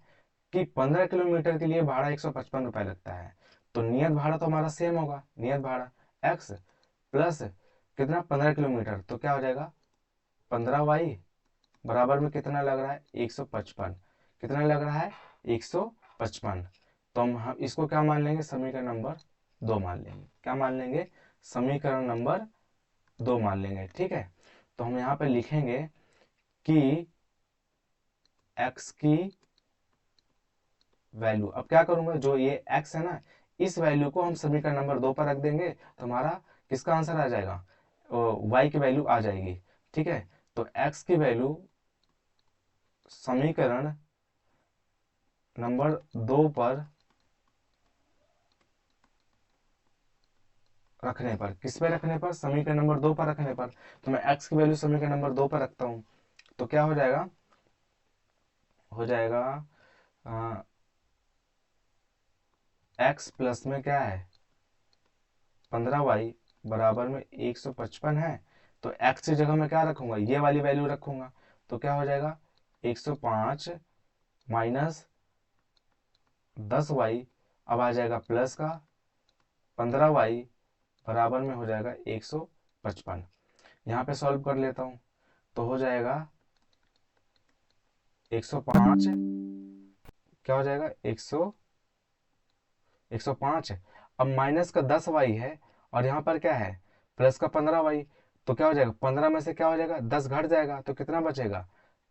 कि 15 किलोमीटर के लिए भाड़ा 155 रुपए लगता है, तो नियत भाड़ा तो हमारा सेम होगा, नियत भाड़ा x प्लस कितना 15 किलोमीटर, तो क्या हो जाएगा 15y बराबर में कितना लग रहा है 155, कितना लग रहा है 155, तो हम इसको क्या मान लेंगे, समीकरण नंबर 2 मान लेंगे, क्या मान लेंगे, समीकरण नंबर 2 मान लेंगे। ठीक है, तो हम यहाँ पे लिखेंगे कि x की वैल्यू, अब क्या करूंगा, जो ये x है ना, इस वैल्यू को हम समीकरण नंबर 2 पर रख देंगे, तो हमारा किसका आंसर आ जाएगा, y की वैल्यू आ जाएगी। ठीक है, तो x की वैल्यू समीकरण नंबर 2 पर रखने पर, किस पे रखने पर, समीकरण नंबर 2 पर रखने पर, तो मैं x की वैल्यू समीकरण नंबर 2 पर रखता हूं, तो क्या हो जाएगा, हो जाएगा x प्लस में क्या है 15y बराबर में 155 है, तो x की जगह मैं क्या रखूंगा, ये वाली वैल्यू रखूंगा, तो क्या हो जाएगा 105 माइनस 10y, अब आ जाएगा प्लस का 15y बराबर में हो जाएगा 155। यहाँ पे सॉल्व कर लेता हूँ, तो हो जाएगा 105, क्या हो जाएगा 105, अब माइनस का 10y है, और यहाँ पर क्या है प्लस का 15y, तो क्या हो जाएगा 15 में से क्या हो जाएगा 10 घट जाएगा, तो कितना बचेगा,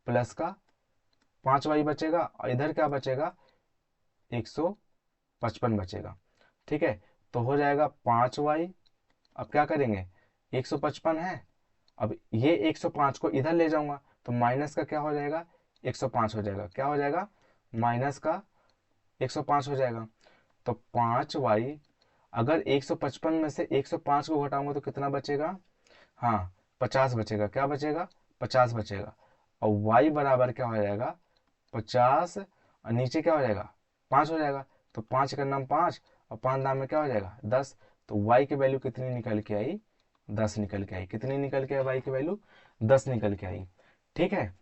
प्लस का 5y बचेगा, और इधर क्या बचेगा 155 बचेगा। ठीक है, तो हो जाएगा 5y, अब क्या करेंगे 155 है, अब ये 105 को इधर ले जाऊंगा, तो माइनस का क्या हो जाएगा 105 हो जाएगा, क्या हो जाएगा माइनस का 105 हो जाएगा, तो 5y, अगर 155 में से 105 को घटाऊंगा तो कितना बचेगा, हाँ 50 बचेगा, क्या बचेगा 50 बचेगा, और y बराबर क्या हो जाएगा 50, और नीचे क्या हो जाएगा 5 हो जाएगा, तो 5 का नाम 5, और 5 नाम में क्या हो जाएगा 10, तो y की वैल्यू कितनी निकल के आई, 10 निकल के आई, कितनी निकल के आई y की वैल्यू 10 निकल के आई। ठीक है,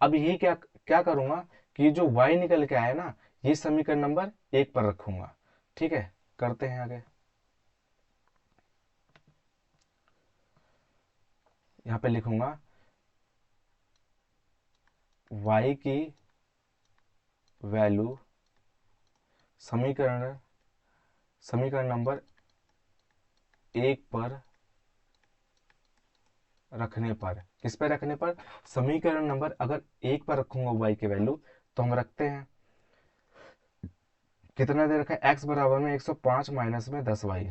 अब यही क्या क्या करूंगा कि जो y निकल के आया ना, ये समीकरण नंबर 1 पर रखूंगा। ठीक है, करते हैं आगे, यहाँ पे लिखूंगा y की वैल्यू समीकरण समीकरण नंबर 1 पर रखने पर, किस पे रखने पर, समीकरण नंबर अगर 1 पर रखूंगा y की वैल्यू, तो हम रखते हैं कितना दे रखा है x बराबर में 105 माइनस में 10y,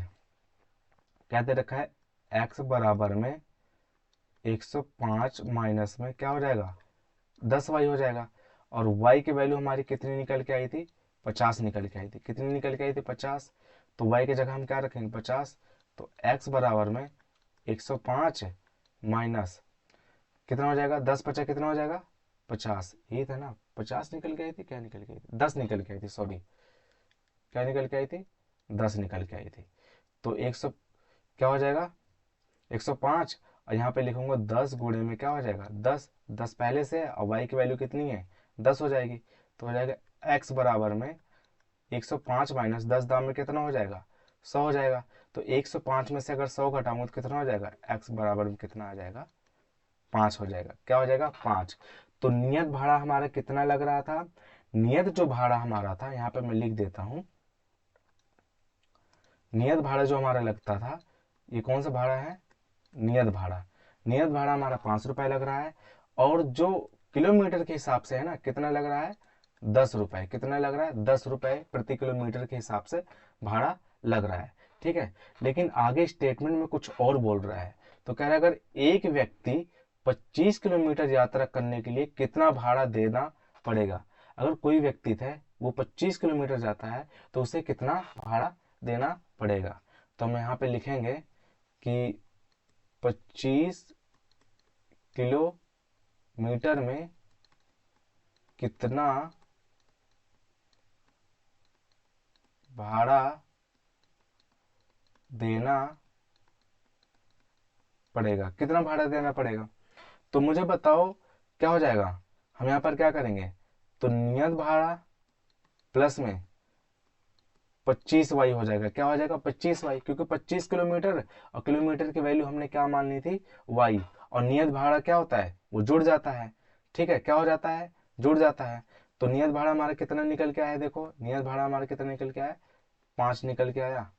क्या दे रखा है x बराबर में 105 माइनस में क्या हो जाएगा 10y हो जाएगा, और y की वैल्यू हमारी कितनी निकल के आई थी 50 निकल के आई थी, कितनी निकल के आई थी 50, तो y की जगह हम क्या रखेंगे 50, तो x बराबर में 105 माइनस कितना हो जाएगा 10 50 कितना हो जाएगा 50, यही था ना 50 निकल के आई थी, क्या निकल के आई थी 10 निकल के आई थी, सॉरी क्या निकल के आई थी 10 निकल के आई थी, तो 100 क्या हो जाएगा 105, और यहाँ पे लिखूंगा 10 गुणे में क्या हो जाएगा 10, 10 पहले से है और y की वैल्यू कितनी है 10 हो जाएगी। तो हो जाएगा x बराबर में 105 माइनस 10 दाम में कितना हो जाएगा 100 हो जाएगा। तो 105 में से अगर 100 घटाऊंगा तो कितना हो जाएगा x बराबर में कितना आ जाएगा 5 हो जाएगा। क्या हो जाएगा 5। तो नियत भाड़ा हमारा कितना लग रहा था, नियत जो भाड़ा हमारा था यहाँ पे मैं लिख देता हूं, नियत भाड़ा जो हमारा लगता था, ये कौन सा भाड़ा है नियत भाड़ा, नियत भाड़ा हमारा 5 रुपए लग रहा है। और जो किलोमीटर के हिसाब से है ना कितना लग रहा है 10 रुपए, कितना लग रहा है 10 रुपए प्रति किलोमीटर के हिसाब से भाड़ा लग रहा है। ठीक है, लेकिन आगे स्टेटमेंट में कुछ और बोल रहा है। तो कह रहा है अगर एक व्यक्ति 25 किलोमीटर यात्रा करने के लिए कितना भाड़ा देना पड़ेगा। अगर कोई व्यक्ति है वो 25 किलोमीटर जाता है तो उसे कितना भाड़ा देना पड़ेगा। तो हम यहाँ पे लिखेंगे कि 25 किलोमीटर में कितना भाड़ा देना पड़ेगा, कितना भाड़ा देना पड़ेगा। तो मुझे बताओ क्या हो जाएगा, हम यहाँ पर क्या करेंगे, तो नियत भाड़ा प्लस में 25y हो जाएगा। क्या हो जाएगा 25y, क्योंकि 25 किलोमीटर और किलोमीटर की वैल्यू हमने क्या मान ली थी y, और नियत भाड़ा क्या होता है वो जुड़ जाता है। ठीक है, क्या हो जाता है जुड़ जाता है। तो नियत भाड़ा हमारा कितना निकल के आया, देखो नियत भाड़ा हमारा कितना निकल के आया 5 निकल के आया,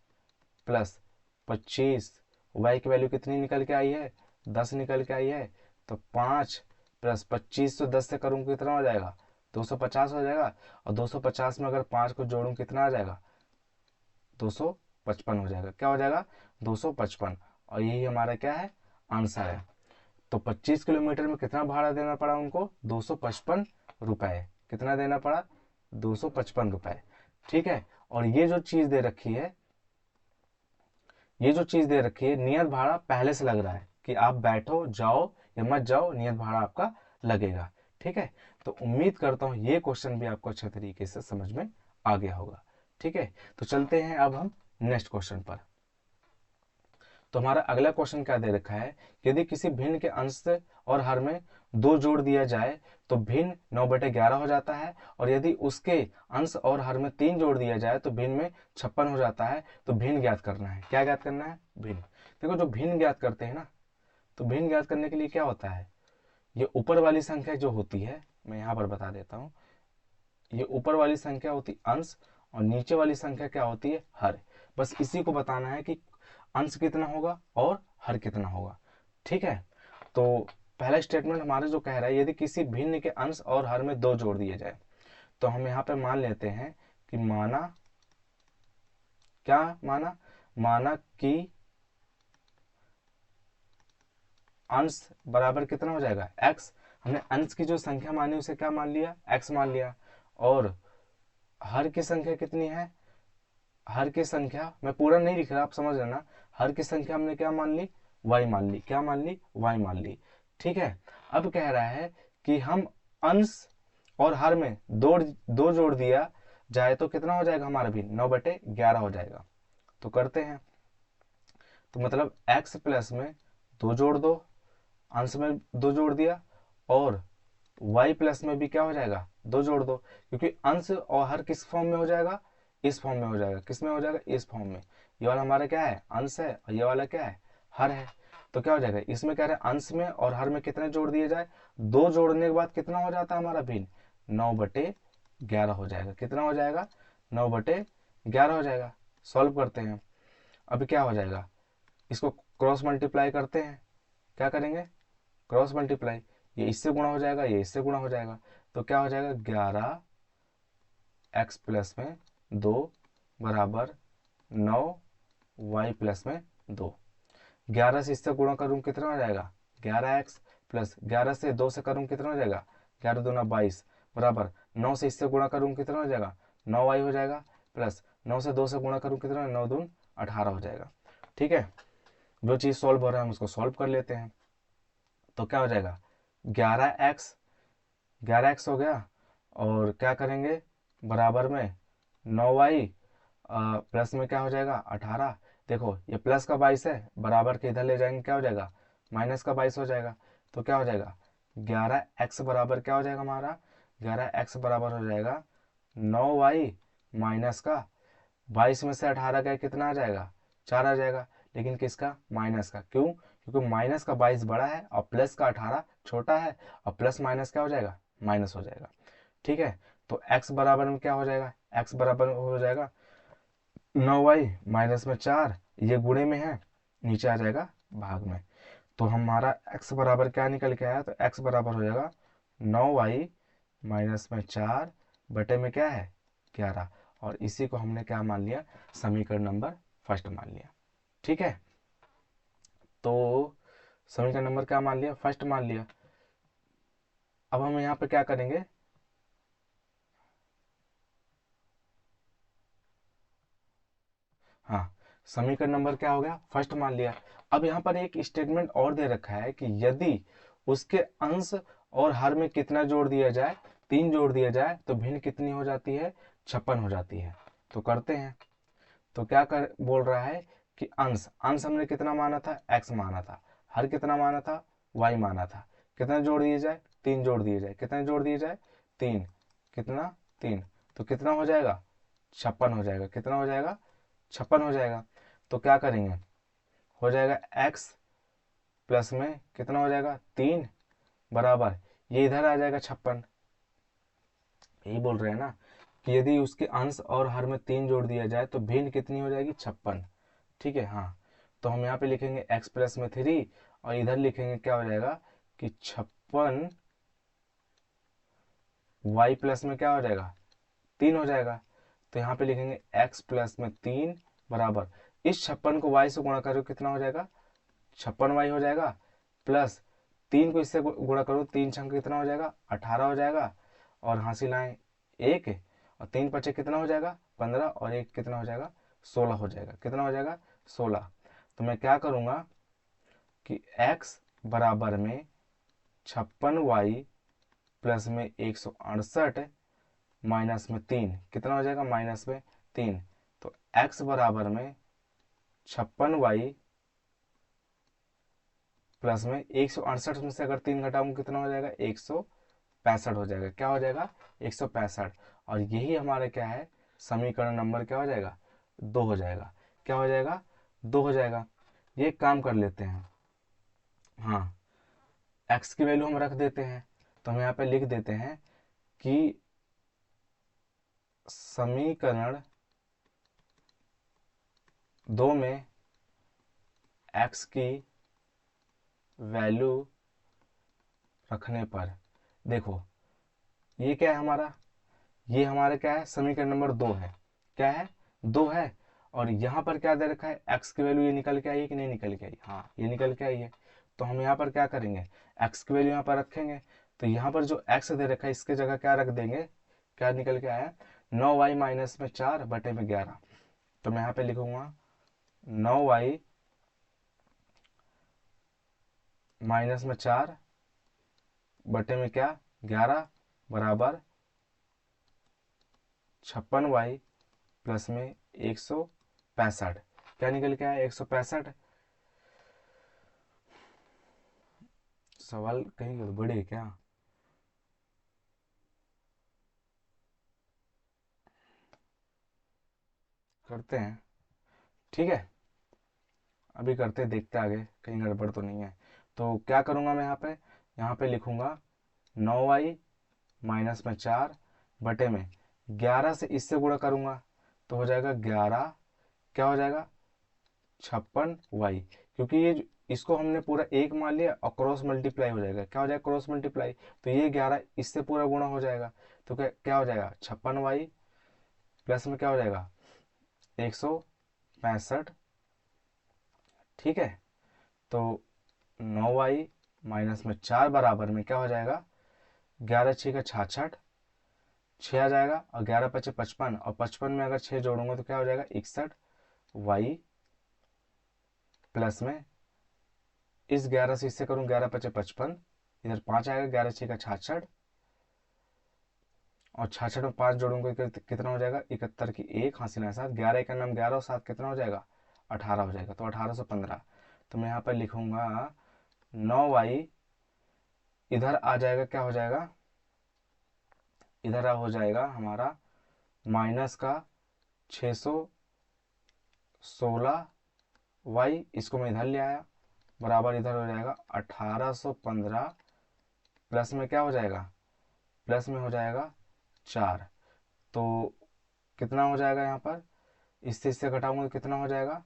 प्लस 25 y की वैल्यू कितनी निकल के आई है 10 निकल के आई है। तो 5 प्लस 25 तो 10 से करूँ कितना हो जाएगा 250 हो जाएगा। और 250 में अगर 5 को जोड़ूं कितना आ जाएगा 255 हो जाएगा। क्या हो जाएगा 255, और यही हमारा क्या है आंसर है। तो 25 किलोमीटर में कितना भाड़ा देना पड़ा उनको 255 रुपए, कितना देना पड़ा 255 रुपए। ठीक है, और ये जो चीज दे रखी है, ये जो चीज दे रखी है नियत भाड़ा पहले से लग रहा है कि आप बैठो जाओ या मत जाओ नियत भाड़ा आपका लगेगा। ठीक है, तो उम्मीद करता हूं ये क्वेश्चन भी आपको अच्छे तरीके से समझ में आ गया होगा। ठीक है, तो चलते हैं अब हम नेक्स्ट क्वेश्चन पर। तो हमारा अगला क्वेश्चन क्या दे रखा है, यदि किसी भिन्न के अंश और हर में 2 जोड़ दिया जाए तो भिन्न 9/11 हो जाता है, और यदि उसके अंश और हर में 3 जोड़ दिया जाए तो भिन्न में 56 हो जाता है। तो भिन्न ज्ञात करना है। क्या ज्ञात करना है भिन्न। देखो जो भिन्न ज्ञात करते हैं ना, तो भिन्न ज्ञात करने के लिए क्या होता है, ये ऊपर वाली संख्या जो होती है मैं यहाँ पर बता देता हूँ, ये ऊपर वाली संख्या होती अंश और नीचे वाली संख्या क्या होती है हर। बस इसी को बताना है कि अंश कितना होगा और हर कितना होगा। ठीक है, तो पहला स्टेटमेंट हमारे जो कह रहा है यदि किसी भिन्न के अंश और हर में 2 जोड़ दिए जाए, तो हम यहाँ पे मान लेते हैं कि माना, क्या माना, माना कि अंश बराबर कितना हो जाएगा x। हमने अंश की जो संख्या मानी उसे क्या मान लिया x मान लिया, और हर की संख्या कितनी है, हर की संख्या मैं पूरा नहीं लिख रहा आप समझ लेना, हर की संख्या हमने क्या मान ली y मान ली, क्या मान ली y मान ली। ठीक है, अब कह रहा है कि हम अंश और हर में दो जोड़ दिया जाए तो कितना हो जाएगा हमारा भी 9/11 हो जाएगा। तो करते हैं, तो मतलब x प्लस में 2 जोड़ दो, अंश में 2 जोड़ दिया, और y प्लस में भी क्या हो जाएगा 2 जोड़ दो, क्योंकि अंश और हर किस फॉर्म में हो जाएगा इस फॉर्म में हो जाएगा। किस में हो जाएगा इस फॉर्म में। ये वाला हमारा क्या है अंश है और ये वाला क्या है हर है। तो क्या हो जाएगा इसमें कह रहे हैं अंश में और हर में कितने जोड़ दिए जाए, 2 जोड़ने के बाद कितना हो जाता है हमारा भिन्न 9/11 हो जाएगा। कितना हो जाएगा 9/11 हो जाएगा। सॉल्व करते हैं, अभी क्या हो जाएगा, इसको क्रॉस मल्टीप्लाई करते हैं। क्या करेंगे क्रॉस मल्टीप्लाई, ये इससे गुणा हो जाएगा ये इससे गुणा हो जाएगा। तो क्या हो जाएगा 11x प्लस में 2 बराबर 9y प्लस में 2। 11 से इससे गुणा करूँ कितना हो जाएगा 11x, प्लस 11 से 2 से करूँ कितना हो जाएगा 11 दूना 22 बराबर 9 से इससे गुणा करूँ कितना हो जाएगा 9y हो जाएगा, प्लस 9 से 2 से गुणा करूँ कितना 9 दून 18 हो जाएगा। ठीक है, जो चीज़ सॉल्व हो रहा है हम उसको सॉल्व कर लेते हैं। तो क्या हो जाएगा 11x हो गया, और क्या करेंगे बराबर में 9y प्लस में क्या हो जाएगा 18। देखो ये प्लस का 22 है, बराबर के इधर ले जाएंगे क्या हो जाएगा माइनस का 22 हो जाएगा। तो क्या हो जाएगा 11x बराबर क्या हो जाएगा हमारा, 11x बराबर हो जाएगा 9y माइनस का 22 में से 18 का कितना आ जाएगा, 4 आ जाएगा। लेकिन किसका, माइनस का। क्यों, क्योंकि माइनस का 22 बड़ा है और प्लस का 18 छोटा है, और प्लस माइनस क्या हो जाएगा, माइनस हो जाएगा। ठीक है, तो x बराबर में क्या हो जाएगा, x बराबर हो जाएगा 9y माइनस में 4, ये गुणे में है, नीचे आ जाएगा भाग में। तो हमारा x बराबर क्या निकल के आया, तो x बराबर हो जाएगा 9y माइनस में 4 बटे में क्या है 11। और इसी को हमने क्या मान लिया, समीकरण नंबर फर्स्ट मान लिया। ठीक है, तो समीकरण नंबर क्या मान लिया, फर्स्ट मान लिया। अब हम यहाँ पे क्या करेंगे, हाँ, समीकरण नंबर क्या हो गया, फर्स्ट मान लिया। अब यहाँ पर एक स्टेटमेंट और दे रखा है कि यदि उसके अंश और हर में कितना जोड़ दिया जाए, 3 जोड़ दिया जाए, तो भिन्न कितनी हो जाती है, 56 हो जाती है। तो करते हैं। तो क्या कर बोल रहा है कि अंश अंश हमने कितना माना था, x माना था, हर कितना माना था, y माना था। कितना जोड़ दिए जाए, 3 जोड़ दिए जाए। कितने जोड़ दिए जाए, 3। कितना, 3। तो कितना हो जाएगा, 56 हो जाएगा। कितना हो जाएगा, 56 हो जाएगा। तो क्या करेंगे, हो जाएगा x प्लस में कितना हो जाएगा 3 बराबर, ये इधर आ जाएगा 56। यही बोल रहे हैं ना कि यदि उसके अंश और हर में 3 जोड़ दिया जाए तो भिन्न कितनी हो जाएगी, 56। ठीक है, हाँ। तो हम यहाँ पे लिखेंगे x प्लस में 3 और इधर लिखेंगे क्या हो जाएगा कि 56 y प्लस में क्या हो जाएगा, 3 हो जाएगा। तो यहाँ पे लिखेंगे x प्लस में 3 बराबर, इस 56 को y से गुणा करो कितना हो जाएगा, 56y हो जाएगा, प्लस 3 को इससे गुणा करो, 3 छंग कितना हो जाएगा, 18 हो जाएगा। और हासिल आए 1, और 3 पचे कितना हो जाएगा, 15, और 1 कितना हो जाएगा, 16 हो जाएगा। कितना हो जाएगा, 16। तो मैं क्या करूँगा कि x बराबर में 56y प्लस में 168 माइनस में 3 कितना हो जाएगा, माइनस में 3। तो x बराबर में 56y प्लस में 168 में से अगर 3 घटाऊंगा कितना हो जाएगा, 165 हो जाएगा। क्या हो जाएगा, 165। और यही हमारा क्या है, समीकरण नंबर क्या हो जाएगा, 2 हो जाएगा। क्या हो जाएगा, 2 हो जाएगा। ये काम कर लेते हैं, हाँ, x की वैल्यू हम रख देते हैं। तो हम यहाँ पे लिख देते हैं कि समीकरण 2 में x की वैल्यू रखने पर, देखो ये क्या है हमारा, ये हमारा क्या है, समीकरण नंबर 2 है। क्या है, 2 है। और यहाँ पर क्या दे रखा है, x की वैल्यू ये निकल के आई है कि नहीं निकल के आई, हाँ ये निकल के आई है। तो हम यहाँ पर क्या करेंगे, x की वैल्यू यहाँ पर रखेंगे। तो यहाँ पर जो x दे रखा है इसके जगह क्या रख देंगे, क्या निकल के आया, 9y माइनस में 4 बटे में 11। तो मैं यहाँ पे लिखूंगा 9y माइनस में 4 बटे में क्या, 11 बराबर 56y प्लस में 165। क्या निकल के आया, 165। सवाल कहीं गड़बड़ी है क्या, करते हैं। ठीक है, अभी करते हैं, देखते हैं आगे कहीं गड़बड़ तो नहीं है। तो क्या करूँगा मैं यहाँ पे लिखूँगा 9y माइनस में 4 बटे में 11 से इससे गुणा करूँगा तो हो जाएगा 11, क्या हो जाएगा 56y। क्योंकि ये इसको हमने पूरा एक मान लिया और क्रॉस मल्टीप्लाई हो जाएगा। क्या हो जाएगा, क्रॉस मल्टीप्लाई। तो ये 11 इससे पूरा गुणा हो जाएगा। तो क्या क्या हो जाएगा, 56y प्लस में क्या हो जाएगा, 165। ठीक है, तो 9y माइनस में 4 बराबर में क्या हो जाएगा, 11 6 का 66, 6 आ जाएगा, और 11 पचे 55, और 55 में अगर 6 जोड़ूंगा तो क्या हो जाएगा, 61y प्लस में इस 11 से इससे करूँ 11 पचे 55, इधर 5 आएगा, 11 6 का 66, और 66 में 5 जोड़ूंगा कितना हो जाएगा, 71 की 1 हासिल है 7, 11 का नाम 11 और 7 कितना हो जाएगा, 18 हो जाएगा। तो 18 से 15। तो मैं यहाँ पर लिखूंगा 9y इधर आ जाएगा, क्या हो जाएगा, इधर हो जाएगा हमारा माइनस का 616y, इसको मैं इधर ले आया, बराबर इधर हो जाएगा 1815, प्लस में क्या हो जाएगा, प्लस में हो जाएगा 4। तो कितना हो जाएगा यहाँ पर, इससे घटाऊंगा तो कितना हो जाएगा,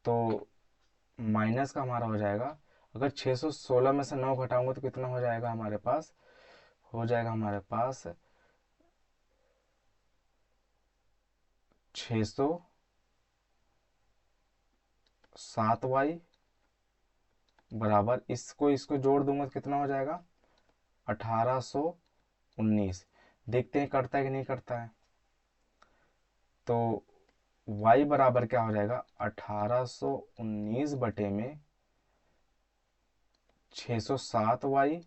तो माइनस का हमारा हो जाएगा, अगर 616 में से 9 घटाऊंगा तो कितना हो जाएगा हमारे पास, हो जाएगा हमारे पास 607y, बराबर इसको इसको जोड़ दूंगा तो कितना हो जाएगा 1819। देखते हैं करता है कि नहीं करता है। तो y बराबर क्या हो जाएगा 1819 बटे में 607y,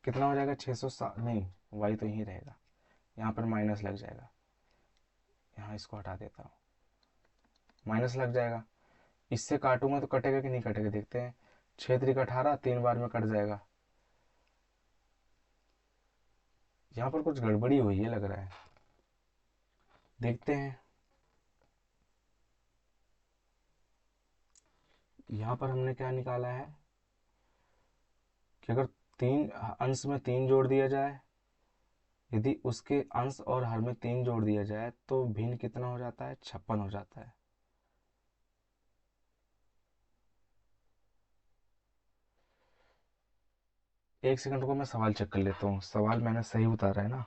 कितना हो जाएगा 607, नहीं y तो यहीं रहेगा, यहाँ पर माइनस लग जाएगा, यहाँ इसको हटा देता हूँ, माइनस लग जाएगा। इससे काटूंगा तो कटेगा कि नहीं कटेगा, देखते हैं। 6 3 18, 3 बार में कट जाएगा। यहाँ पर कुछ गड़बड़ी हुई है लग रहा है, देखते हैं। यहाँ पर हमने क्या निकाला है कि अगर तीन अंश में 3 जोड़ दिया जाए, यदि उसके अंश और हर में 3 जोड़ दिया जाए तो भिन्न कितना हो जाता है, 56 हो जाता है। एक सेकंड को मैं सवाल चेक कर लेता हूँ, सवाल मैंने सही उतारा है ना।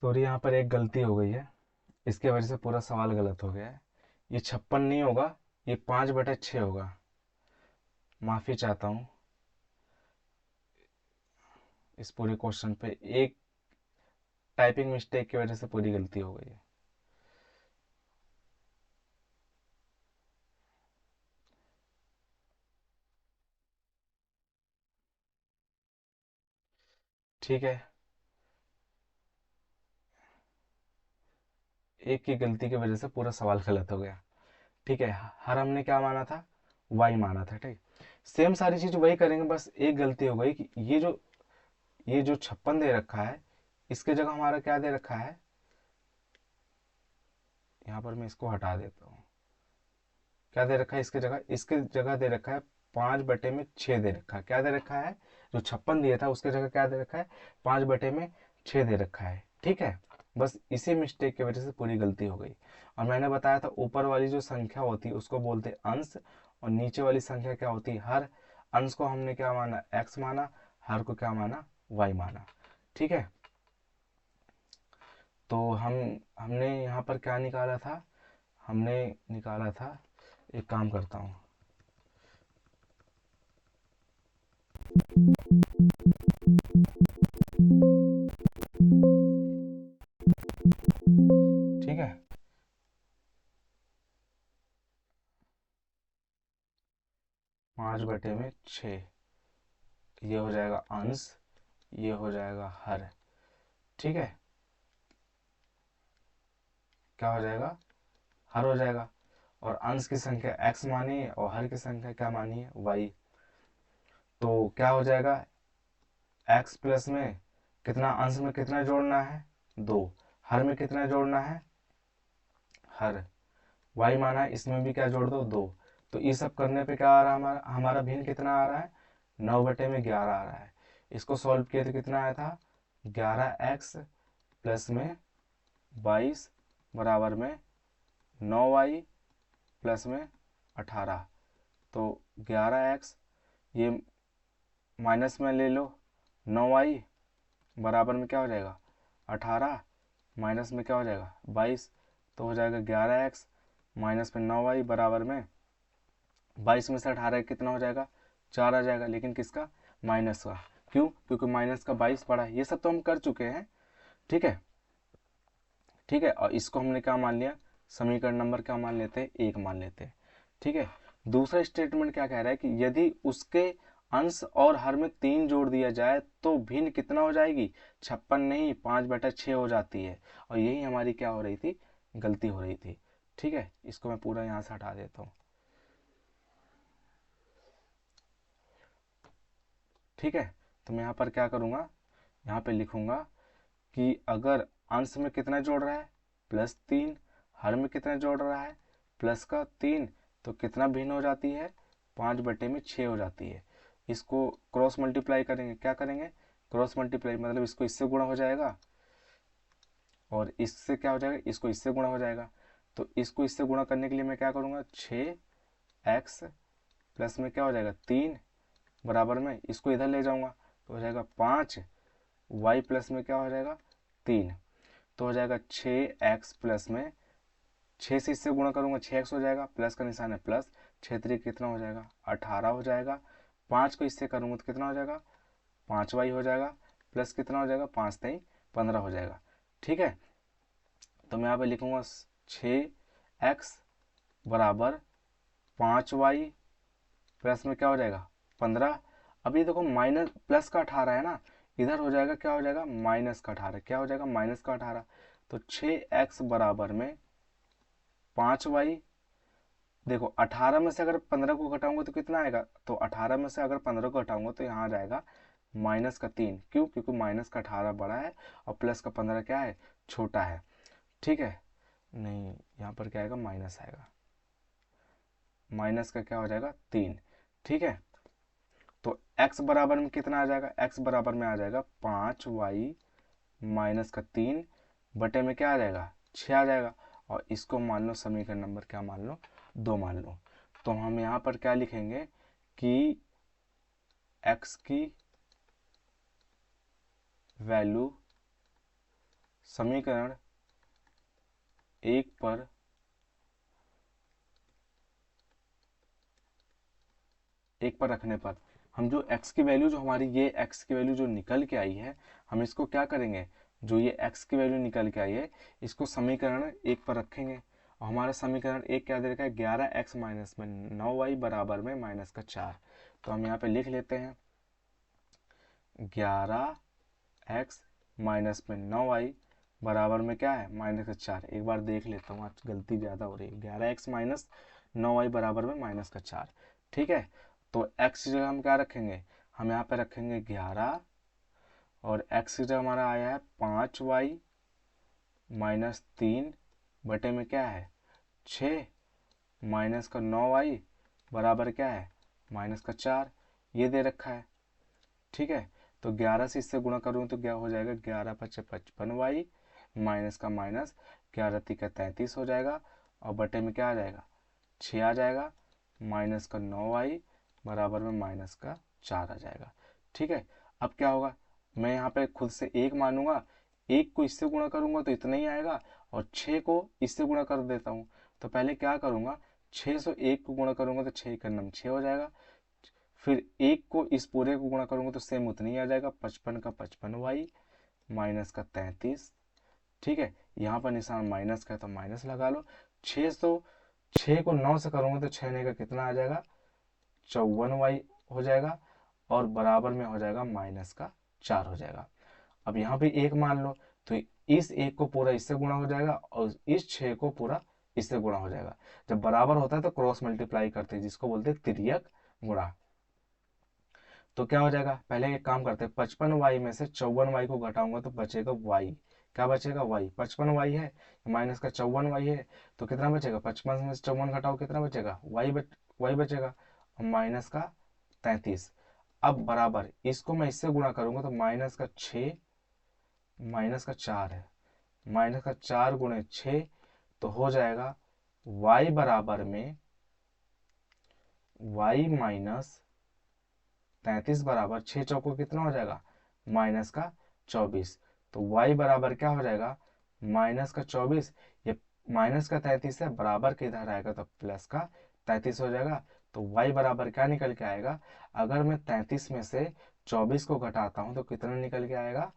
सॉरी, यहाँ पर एक गलती हो गई है, इसके वजह से पूरा सवाल गलत हो गया है। ये 56 नहीं होगा, ये 5/6 होगा। माफ़ी चाहता हूँ, इस पूरे क्वेश्चन पे एक टाइपिंग मिस्टेक की वजह से पूरी गलती हो गई है। ठीक है, एक की गलती की वजह से पूरा सवाल गलत हो गया। ठीक है, हर हमने क्या माना था, वाई माना था। ठीक, सेम सारी चीज वही करेंगे, बस एक गलती हो गई कि ये जो 56 दे रखा है, इसके जगह हमारा क्या दे रखा है, यहाँ पर मैं इसको हटा देता हूँ। क्या दे रखा है इसके जगह दे रखा है 5/6 दे रखा है। क्या दे रखा है, जो 56 दिया था उसके जगह क्या दे रखा है, 5/6 दे रखा है। ठीक है, बस इसी मिस्टेक की वजह से पूरी गलती हो गई। और मैंने बताया था ऊपर वाली जो संख्या होती है उसको बोलते हैं अंश, और नीचे वाली संख्या क्या होती है, हर। अंश को हमने क्या माना, x माना, हर को क्या माना, y माना। ठीक है, तो हमने यहाँ पर क्या निकाला था, हमने निकाला था, एक काम करता हूँ, ठीक है। 5/6, ये हो जाएगा अंश, ये हो जाएगा हर। ठीक है, क्या हो जाएगा, हर हो जाएगा। और अंश की संख्या x मानी है और हर की संख्या क्या मानी है, y। तो क्या हो जाएगा, x प्लस में कितना, अंश में कितना जोड़ना है, 2, हर में कितना जोड़ना है, हर, y माना है, इसमें भी क्या जोड़ दो, 2। तो ये सब करने पे क्या आ रहा है, हमारा भिन्न कितना आ रहा है, 9/11 आ रहा है। इसको सॉल्व किए तो कितना आया था, 11x प्लस में 22 बराबर में 9y प्लस में 18। तो 11x, ये माइनस में ले लो, 9y बराबर में क्या हो जाएगा, 18 माइनस में क्या हो जाएगा 22, तो हो जाएगा 11x माइनस में 9y बराबर में 22 में से 18 कितना हो जाएगा 4 आ जाएगा, लेकिन किसका माइनस का। क्यों? क्योंकि माइनस का 22 बड़ा है। ये सब तो हम कर चुके हैं, ठीक है, ठीक है। और इसको हमने क्या मान लिया, समीकरण नंबर क्या मान लेते हैं, 1 मान लेते हैं, ठीक है। दूसरा स्टेटमेंट क्या कह रहा है कि यदि उसके अंश और हर में 3 जोड़ दिया जाए तो भिन्न कितना हो जाएगी, 56 नहीं 5/6 हो जाती है। और यही हमारी क्या हो रही थी, गलती हो रही थी, ठीक है। इसको मैं पूरा यहाँ से हटा देता हूँ, ठीक है। तो मैं यहाँ पर क्या करूँगा, यहाँ पे लिखूँगा कि अगर अंश में कितना जोड़ रहा है +3, हर में कितना जोड़ रहा है +3, तो कितना भिन्न हो जाती है 5/6 हो जाती है। इसको क्रॉस मल्टीप्लाई करेंगे, क्या करेंगे क्रॉस मल्टीप्लाई, मतलब इसको इससे गुणा हो जाएगा और इससे क्या हो जाएगा, इसको इससे गुणा हो जाएगा। तो इसको इससे गुणा करने के लिए मैं क्या करूँगा, 6x प्लस में क्या हो जाएगा 3 बराबर में इसको इधर ले जाऊँगा तो हो जाएगा 5y प्लस में क्या हो जाएगा 3, तो हो जाएगा 6x प्लस में 6 से इससे गुणा करूंगा 6x हो जाएगा, प्लस का निशान है प्लस, 6 कितना हो जाएगा 18 हो जाएगा, 5 को इससे करूंगा तो कितना हो जाएगा 5y हो जाएगा, प्लस कितना हो जाएगा 5×3 = 15 हो जाएगा, ठीक है। तो मैं यहाँ पे लिखूंगा 6x बराबर 5y प्लस में क्या हो जाएगा 15। अभी देखो माइनस प्लस का 18 है ना, इधर हो जाएगा क्या हो जाएगा माइनस का 18, क्या हो जाएगा माइनस का 18। तो 6x बराबर में 5y, देखो 18 में से अगर 15 को घटाऊंगा तो कितना आएगा, तो 18 में से अगर 15 को घटाऊंगा तो यहाँ आ जाएगा -3। क्यों? क्योंकि माइनस का 18 बड़ा है और प्लस का 15 क्या है छोटा है, ठीक है। नहीं, यहाँ पर क्या आएगा माइनस आएगा, माइनस का क्या हो जाएगा 3, ठीक है। तो x बराबर में कितना आ जाएगा, x बराबर में आ जाएगा 5y -3 बटे में क्या आ जाएगा 6 आ जाएगा। और इसको मान लो समीकरण नंबर क्या मान लो 2 मान लो। तो हम यहाँ पर क्या लिखेंगे कि x की वैल्यू समीकरण 1 पर रखने पर हम जो x की वैल्यू, जो हमारी ये x की वैल्यू जो निकल के आई है, हम इसको क्या करेंगे, जो ये x की वैल्यू निकल के आई है इसको समीकरण 1 पर रखेंगे। और हमारा समीकरण 1 क्या दे रखा है 11x माइनस में 9y बराबर में -4। तो हम यहाँ पे लिख लेते हैं 11x माइनस में 9y बराबर में क्या है -4। एक बार देख लेता हूँ, आज गलती ज़्यादा हो रही है। 11x माइनस 9y बराबर में -4, ठीक है। तो x की जगह हम क्या रखेंगे, हम यहाँ पे रखेंगे 11 और x की जगह हमारा आया है 5y -3 बटे में क्या है 6 माइनस का 9y बराबर क्या है -4, ये दे रखा है, ठीक है। तो 11 से इससे गुणा करूँ तो क्या हो जाएगा 11×5 = 55y माइनस का माइनस 11×3 = 33 हो जाएगा और बटे में क्या आ जाएगा 6 आ जाएगा, माइनस का 9y बराबर में -4 आ जाएगा, ठीक है। अब क्या होगा, मैं यहाँ पे खुद से 1 मानूंगा, 1 को इससे गुणा करूंगा तो इतना ही आएगा और 6 को इससे गुणा कर देता हूँ। तो पहले क्या करूंगा 6 से 1 को गुणा करूंगा तो 6 का 6 हो जाएगा, फिर 1 को इस पूरे को गुणा करूंगा तो सेम उतना ही आ जाएगा 55 माइनस का 33, ठीक है। यहाँ पर निशान माइनस का है तो माइनस लगा लो। 6 को 9 से करूंगा तो 6 का कितना आ जाएगा 54y हो जाएगा और बराबर में हो जाएगा -4 हो जाएगा। अब यहाँ पे 1 मान लो तो इस 1 को पूरा इससे गुणा हो जाएगा और इस 6 को पूरा इससे गुणा हो जाएगा। जब बराबर होता है तो क्रॉस मल्टीप्लाई करते हैं, जिसको बोलते हैं तिर्यक गुणा। तो क्या हो जाएगा, पहले एक काम करते हैं 55y में से 54y को घटाऊंगा तो बचेगा y, क्या बचेगा y, 55y है माइनस का 54y है तो कितना बचेगा 55 में से 54 घटाओ कितना बचेगा y बचेगा माइनस का 33। अब बराबर इसको मैं इससे गुणा करूंगा तो -6 -4 है, -4 गुणे 6 तो हो जाएगा y बराबर में y -33 बराबर 6 चौको कितना हो जाएगा -24। तो y बराबर क्या हो जाएगा, -24, ये -33 है, बराबर के इधर आएगा तो प्लस का 33 हो जाएगा। तो y बराबर क्या निकल के आएगा, अगर मैं 33 में से 24 को घटाता हूँ तो कितना निकल के आएगा,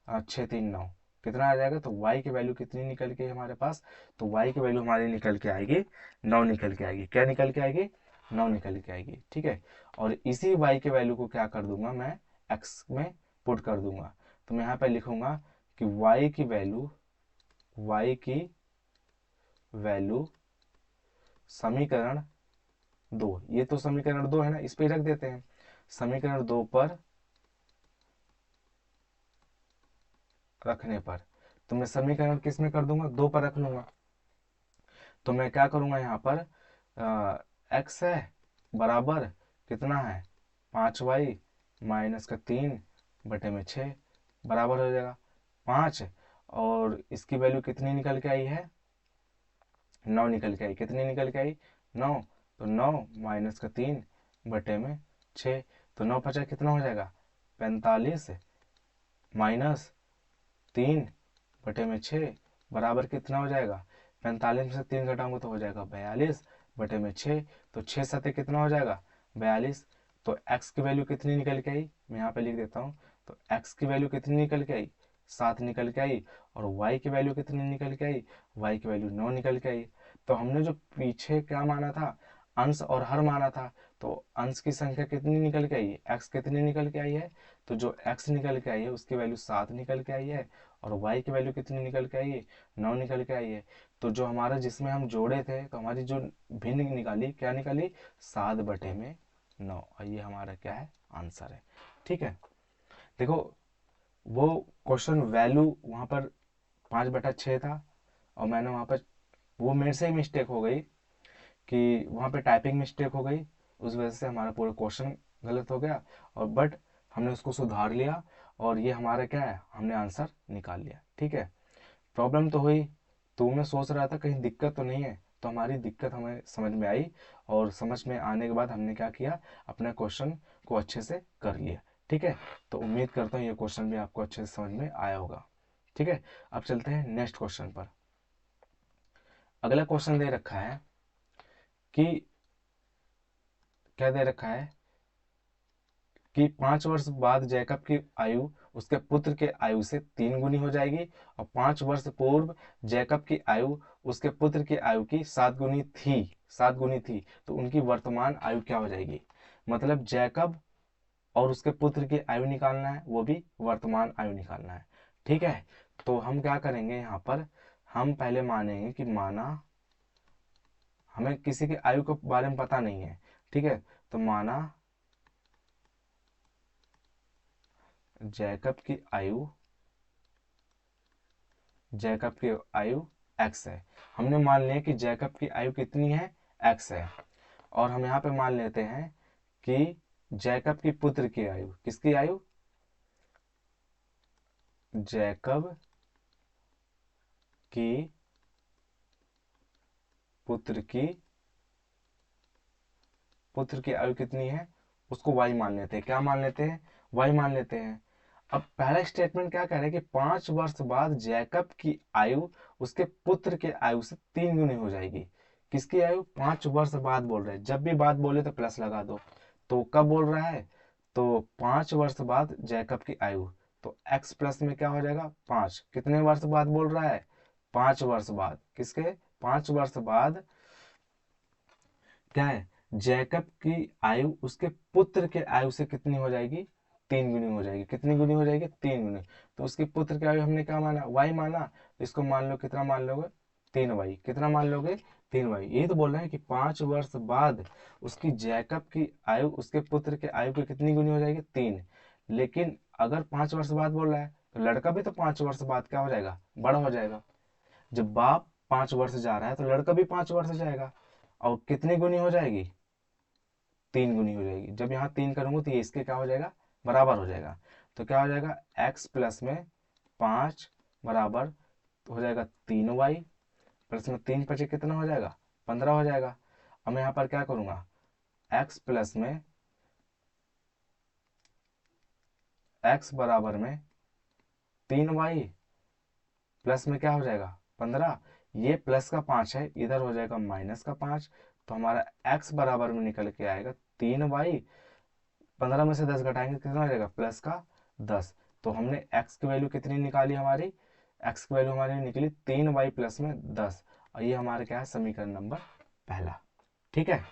639 कितना आ जाएगा। तो y की वैल्यू कितनी निकल के हमारे पास, तो y की वैल्यू हमारी निकल के आएगी 9 निकल के आएगी। क्या निकल के आएगी, 9 निकल के आएगी। ठीक है, और इसी y के वैल्यू को क्या कर दूंगा, मैं x में पुट कर दूंगा। तो मैं यहाँ पे लिखूंगा कि y की वैल्यू समीकरण 2, ये तो समीकरण 2 है ना, इस पे रख देते हैं। समीकरण 2 पर रखने पर, तो मैं समीकरण किस में कर दूंगा, 2 पर रख लूंगा। तो मैं क्या करूंगा, यहाँ पर x है बराबर कितना है, 5y माइनस का 3/6 बराबर हो जाएगा 5, और इसकी वैल्यू कितनी निकल के आई है, 9 निकल के आई। कितनी निकल के आई, 9। तो 9 माइनस का 3/6, तो 9 पचा कितना हो जाएगा, 45 माइनस 3/6 बराबर कितना हो जाएगा, 45 में से 3 घटाऊंगा तो हो जाएगा 42/6। तो 6 सत्ते कितना हो जाएगा, 42। तो x की वैल्यू कितनी निकल के आई, मैं यहाँ पे लिख देता हूँ। तो x की वैल्यू कितनी निकल के आई, 7 निकल के आई। और y की वैल्यू कितनी निकल के आई, y की वैल्यू 9 निकल के आई। तो हमने जो पीछे क्या माना था, अंश और हर माना था, तो अंश की संख्या कितनी निकल के आई है, x कितनी निकल के आई है, तो जो x निकल के आई है उसकी वैल्यू 7 निकल के आई है। और y की वैल्यू कितनी निकल के आई है, 9 निकल के आई है। तो जो हमारा जिसमें हम जोड़े थे, तो हमारी जो भिन्न निकाली, क्या निकाली, 7/9, और ये हमारा क्या है, आंसर है। ठीक है, देखो वो क्वेश्चन वैल्यू वहाँ पर 5/6 था, और मैंने वहाँ पर, वो मेरे से ही मिस्टेक हो गई कि वहाँ पे टाइपिंग मिस्टेक हो गई, उस वजह से हमारा पूरा क्वेश्चन गलत हो गया। और बट हमने उसको सुधार लिया, और ये हमारा क्या है, हमने आंसर निकाल लिया। ठीक है, प्रॉब्लम तो हुई, तो मैं सोच रहा था कहीं दिक्कत तो नहीं है, तो हमारी दिक्कत हमें समझ में आई, और समझ में आने के बाद हमने क्या किया, अपना क्वेश्चन को अच्छे से कर लिया। ठीक है, तो उम्मीद करता हूँ ये क्वेश्चन भी आपको अच्छे से समझ में आया होगा। ठीक है, अब चलते हैं नेक्स्ट क्वेश्चन पर। अगला क्वेश्चन दे रखा है कि, क्या दे रखा है कि 5 वर्ष बाद जैकब की आयु उसके पुत्र के आयु से 3 गुनी हो जाएगी, और 5 वर्ष पूर्व जैकब की आयु उसके पुत्र की आयु की 7 गुनी थी। तो उनकी वर्तमान आयु क्या हो जाएगी, मतलब जैकब और उसके पुत्र की आयु निकालना है, वो भी वर्तमान आयु निकालना है। ठीक है, तो हम क्या करेंगे, यहाँ पर हम पहले मानेंगे कि माना, हमें किसी की आयु के बारे में पता नहीं है। ठीक है, तो माना जैकब की आयु x है। हमने मान लिया कि जैकब की आयु कितनी है, x है। और हम यहाँ पे मान लेते हैं कि जैकब की पुत्र की आयु, किसकी आयु, जैकब की पुत्र की आयु कितनी है, उसको y मान लेते हैं। क्या मान लेते हैं, y मान लेते हैं। अब पहला स्टेटमेंट क्या कह रहा है कि 5 वर्ष बाद जैकब की आयु उसके पुत्र के आयु से 3 गुनी हो जाएगी। किसकी आयु, 5 वर्ष बाद बोल रहे हैं, जब भी बात बोले तो प्लस लगा दो। तो कब बोल रहा है, तो 5 वर्ष बाद जैकब की आयु, तो x प्लस में क्या हो जाएगा, 5, कितने वर्ष बाद बोल रहा है, 5 वर्ष बाद, किसके, 5 वर्ष बाद क्या है, जैकब की आयु उसके पुत्र के आयु से कितनी हो जाएगी, 3 गुनी हो जाएगी। कितनी गुनी हो जाएगी, 3 गुनी। तो उसके पुत्र की आयु हमने क्या माना, y माना, तो इसको मान लो, कितना मान लोगे, 3y। कितना मान लोगे, 3y। यही तो बोल रहे हैं कि 5 वर्ष बाद उसकी जैकब की आयु उसके पुत्र के आयु की कितनी गुनी हो जाएगी, 3। लेकिन अगर 5 वर्ष बाद बोल रहा है, तो लड़का भी तो 5 वर्ष बाद क्या हो जाएगा, बड़ा हो जाएगा। जब बाप 5 वर्ष जा रहा है तो लड़का भी 5 वर्ष जाएगा, और कितनी गुनी हो जाएगी, 3 गुनी हो जाएगी। जब यहाँ 3 करूंगा तो ये इसके क्या हो जाएगा, बराबर हो जाएगा। तो क्या हो जाएगा, x प्लस में 5 बराबर हो जाएगा 3y, प्लस में 3 5 कितना हो जाएगा, 15 हो जाएगा। अब मैं यहाँ पर क्या करूंगा, x प्लस में x बराबर में 3y प्लस में क्या हो जाएगा 15, ये प्लस का 5 है, इधर हो जाएगा माइनस का 5, तो हमारा x बराबर में निकल के आएगा 3y, 15 में से 10 घटाएंगे कितना हो जाएगा प्लस का 10। तो हमने x की वैल्यू कितनी निकाली हमारी, x की वैल्यू हमारी निकली 3y प्लस में 10, और ये हमारे क्या है समीकरण नंबर पहला। ठीक है,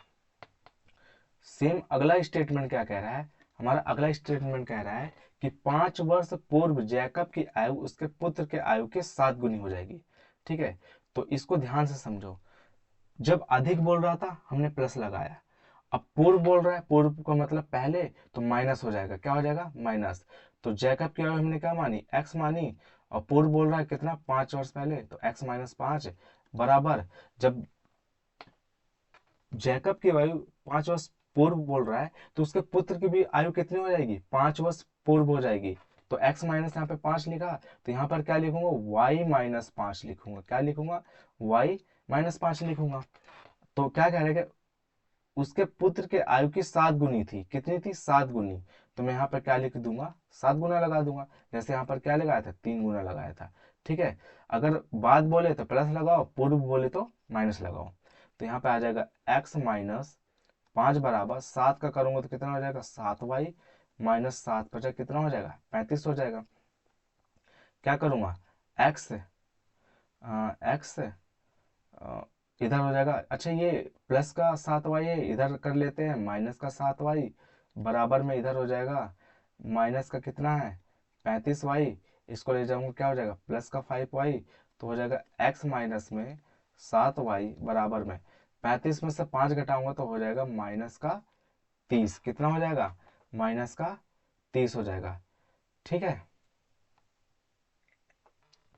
सेम अगला स्टेटमेंट क्या कह रहा है, हमारा अगला स्टेटमेंट कह रहा है कि 5 वर्ष पूर्व जैकब की आयु उसके पुत्र के आयु के 7 गुनी हो जाएगी। ठीक है, तो इसको ध्यान से समझो, जब अधिक बोल रहा था हमने प्लस लगाया, अब पूर्व बोल रहा है, पूर्व का मतलब पहले, तो माइनस हो जाएगा, क्या हो जाएगा माइनस। तो जैकब की आयु हमने क्या मानी एक्स मानी, और पूर्व बोल रहा है कितना 5 वर्ष पहले, तो एक्स माइनस 5 बराबर, जब जैकब की आयु 5 वर्ष पूर्व बोल रहा है तो उसके पुत्र की भी आयु कितनी हो जाएगी 5 वर्ष पूर्व हो जाएगी। तो x माइनस यहाँ पे 5 लिखा, तो यहाँ पर क्या लिखूंगा y माइनस 5 लिखूंगा, क्या लिखूंगा y माइनस 5 लिखूंगा। तो क्या कह रहे हैं कि उसके पुत्र के आयु की 7 गुनी थी, कितनी थी 7 गुनी, तो मैं यहाँ पर क्या लिख दूंगा 7 गुना लगा दूंगा, जैसे यहाँ पर क्या लगाया था 3 गुना लगाया था। ठीक है, अगर बाद बोले तो प्लस लगाओ, पूर्व बोले तो माइनस लगाओ। तो यहाँ पे आ जाएगा x माइनस 5 बराबर 7 का करूंगा तो कितना हो जाएगा 7y माइनस 7 बचा कितना हो जाएगा 35 हो जाएगा। क्या करूंगा x x इधर हो जाएगा, अच्छा ये प्लस का 7y है, इधर कर लेते हैं माइनस का 7y, बराबर में इधर हो जाएगा माइनस का कितना है 35y, इसको ले जाऊंगा क्या हो जाएगा प्लस का 5y, तो हो जाएगा x माइनस में 7y बराबर में 35 में से 5 घटाऊंगा तो हो जाएगा माइनस का 30, कितना हो जाएगा माइनस का 30 हो जाएगा। ठीक है,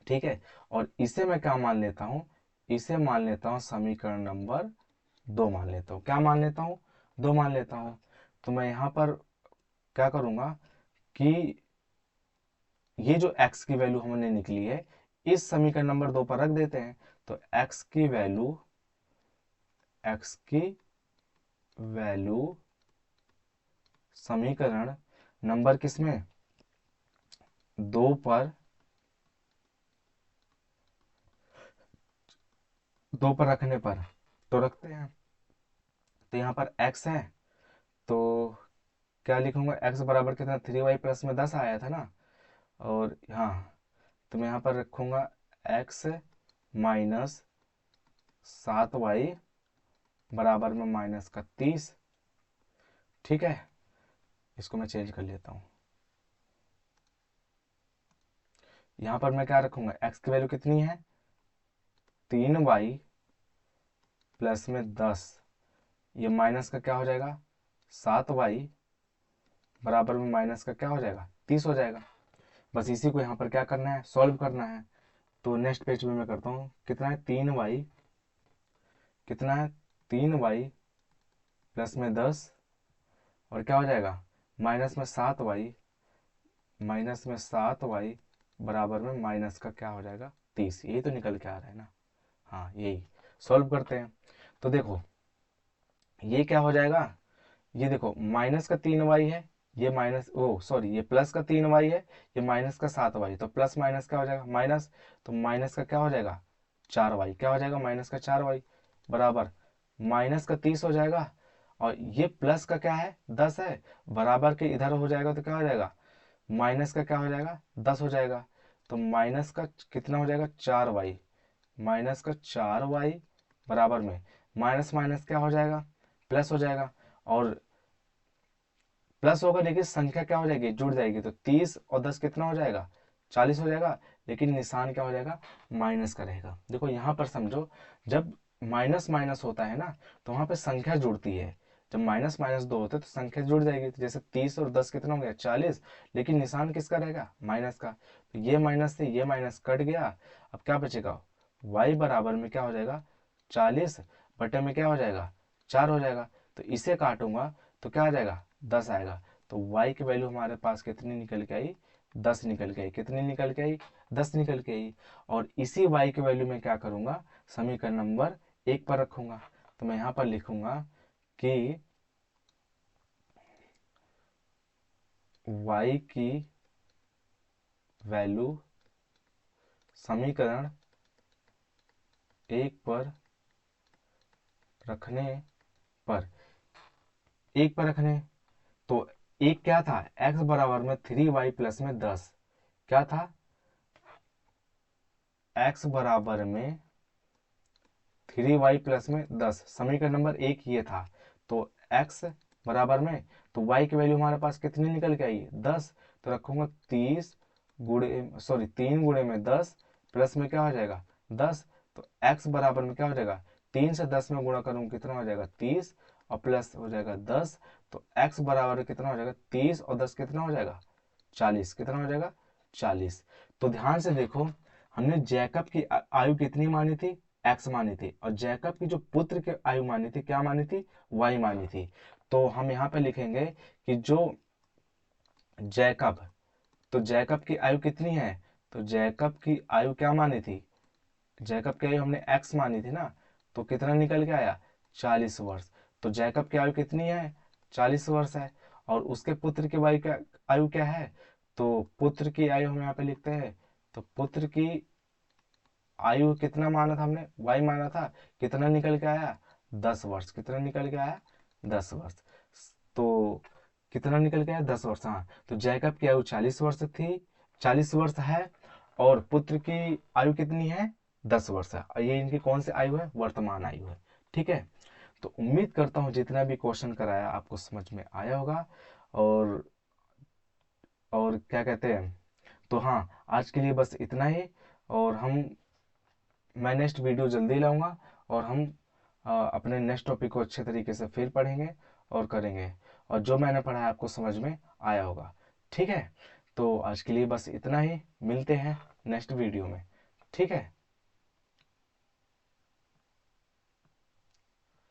ठीक है, और इसे मैं क्या मान लेता हूँ, इसे मान लेता हूँ समीकरण नंबर 2 मान लेता हूँ, क्या मान लेता हूँ 2 मान लेता हूँ। तो मैं यहाँ पर क्या करूँगा कि ये जो x की वैल्यू हमने निकली है इस समीकरण नंबर 2 पर रख देते हैं, तो x की वैल्यू समीकरण नंबर किसमें 2 पर, 2 पर रखने पर तो रखते हैं, तो यहाँ पर x है, तो क्या लिखूंगा x बराबर कितना 3y प्लस में 10 आया था ना, और हाँ तो मैं यहाँ पर रखूंगा x माइनस 7y बराबर में माइनस का 30। ठीक है, इसको मैं चेंज कर लेता हूँ, यहाँ पर मैं क्या रखूंगा x की वैल्यू कितनी है 3y प्लस में 10, ये माइनस का क्या हो जाएगा 7y बराबर में माइनस का क्या हो जाएगा 30 हो जाएगा। बस इसी को यहाँ पर क्या करना है सॉल्व करना है, तो नेक्स्ट पेज में मैं करता हूँ, कितना है 3y, कितना है 3y प्लस में 10, और क्या हो जाएगा माइनस में 7y, माइनस में 7y बराबर में माइनस का क्या हो जाएगा 30, यही तो निकल के आ रहा है ना। हाँ यही सॉल्व करते हैं, तो देखो ये क्या हो जाएगा, ये देखो माइनस का 3y है, ये माइनस ओ सॉरी ये प्लस का 3y है, ये माइनस का 7y, तो प्लस माइनस क्या हो जाएगा माइनस, तो माइनस का क्या हो जाएगा 4y, क्या हो जाएगा माइनस का 4y बराबर माइनस का 30 हो जाएगा, और ये प्लस का क्या है 10 है, बराबर के इधर हो जाएगा तो क्या हो जाएगा माइनस का क्या हो जाएगा 10 हो जाएगा, तो माइनस का कितना हो जाएगा 4y, माइनस का 4y बराबर में माइनस माइनस क्या हो जाएगा प्लस हो जाएगा, और प्लस होगा लेकिन संख्या क्या हो जाएगी जुड़ जाएगी, तो 30 और 10 कितना हो जाएगा 40 हो जाएगा, लेकिन निशान क्या हो जाएगा माइनस का रहेगा। देखो यहाँ पर समझो, जब माइनस माइनस होता है ना तो वहां पे संख्या जुड़ती है, जब माइनस माइनस 2 होते हैं तो संख्या जुड़ जाएगी, तो जैसे 30 और 10 कितना हो गया 40, लेकिन निशान किसका रहेगा माइनस का, तो ये माइनस से ये माइनस कट गया, अब क्या बचेगा y बराबर में क्या हो जाएगा 40 बटे में क्या हो जाएगा 4 हो जाएगा, तो इसे काटूंगा तो क्या आ जाएगा 10 आएगा, तो y की वैल्यू हमारे पास कितनी निकल के आई 10 निकल के आई, कितनी निकल के आई 10 निकल के आई, और इसी y की वैल्यू में क्या करूंगा समीकरण नंबर 1 पर रखूंगा, तो मैं यहाँ पर लिखूंगा कि y की वैल्यू समीकरण 1 पर रखने पर, 1 पर रखने, तो एक क्या था, x बराबर में 3y प्लस में 10, क्या था, x बराबर में 3y प्लस में 10, समीकरण नंबर 1 ये था। तो x बराबर में, तो y की वैल्यू हमारे पास कितनी निकल के आई, 10, तो रखूंगा 3 गुणे में 10 प्लस में क्या हो जाएगा 10, तो x बराबर में क्या हो जाएगा, 3 से 10 में गुणा करूंगा कितना हो जाएगा 30 और प्लस हो जाएगा 10, तो x बराबर कितना हो जाएगा 30 और 10 कितना हो जाएगा 40, कितना हो जाएगा 40। तो ध्यान से देखो, हमने जैकब की आयु कितनी मानी थी, x मानी थी, और जैकब की जो पुत्र की आयु मानी थी क्या मानी थी, y मानी थी। तो हम यहाँ पे लिखेंगे कि जो जैकब, तो जैकब की आयु कितनी है, तो जैकब की आयु क्या मानी थी, जैकब की आयु हमने x मानी थी ना, तो कितना निकल के आया 40 वर्ष। तो जैकब की आयु कितनी है, 40 वर्ष है। और उसके पुत्र की आयु क्या है, तो पुत्र की आयु हम यहाँ पे लिखते हैं, तो पुत्र की आयु कितना माना था हमने, y माना था, कितना निकल के आया 10 वर्ष, कितना निकल के आया 10 वर्ष। तो कितना निकल के आया 10 वर्ष, हाँ। तो जैकब की आयु 40 वर्ष थी, 40 वर्ष है, और पुत्र की आयु कितनी है 10 वर्ष है, और ये इनकी कौन सी आयु है, वर्तमान आयु है। ठीक है, तो उम्मीद करता हूँ जितना भी क्वेश्चन कराया आपको समझ में आया होगा। और क्या कहते हैं, तो हाँ, आज के लिए बस इतना ही। और मैं नेक्स्ट वीडियो जल्दी लाऊंगा, और हम अपने नेक्स्ट टॉपिक को अच्छे तरीके से फिर पढ़ेंगे और करेंगे, और जो मैंने पढ़ा है आपको समझ में आया होगा। ठीक है, तो आज के लिए बस इतना ही, मिलते हैं नेक्स्ट वीडियो में। ठीक है।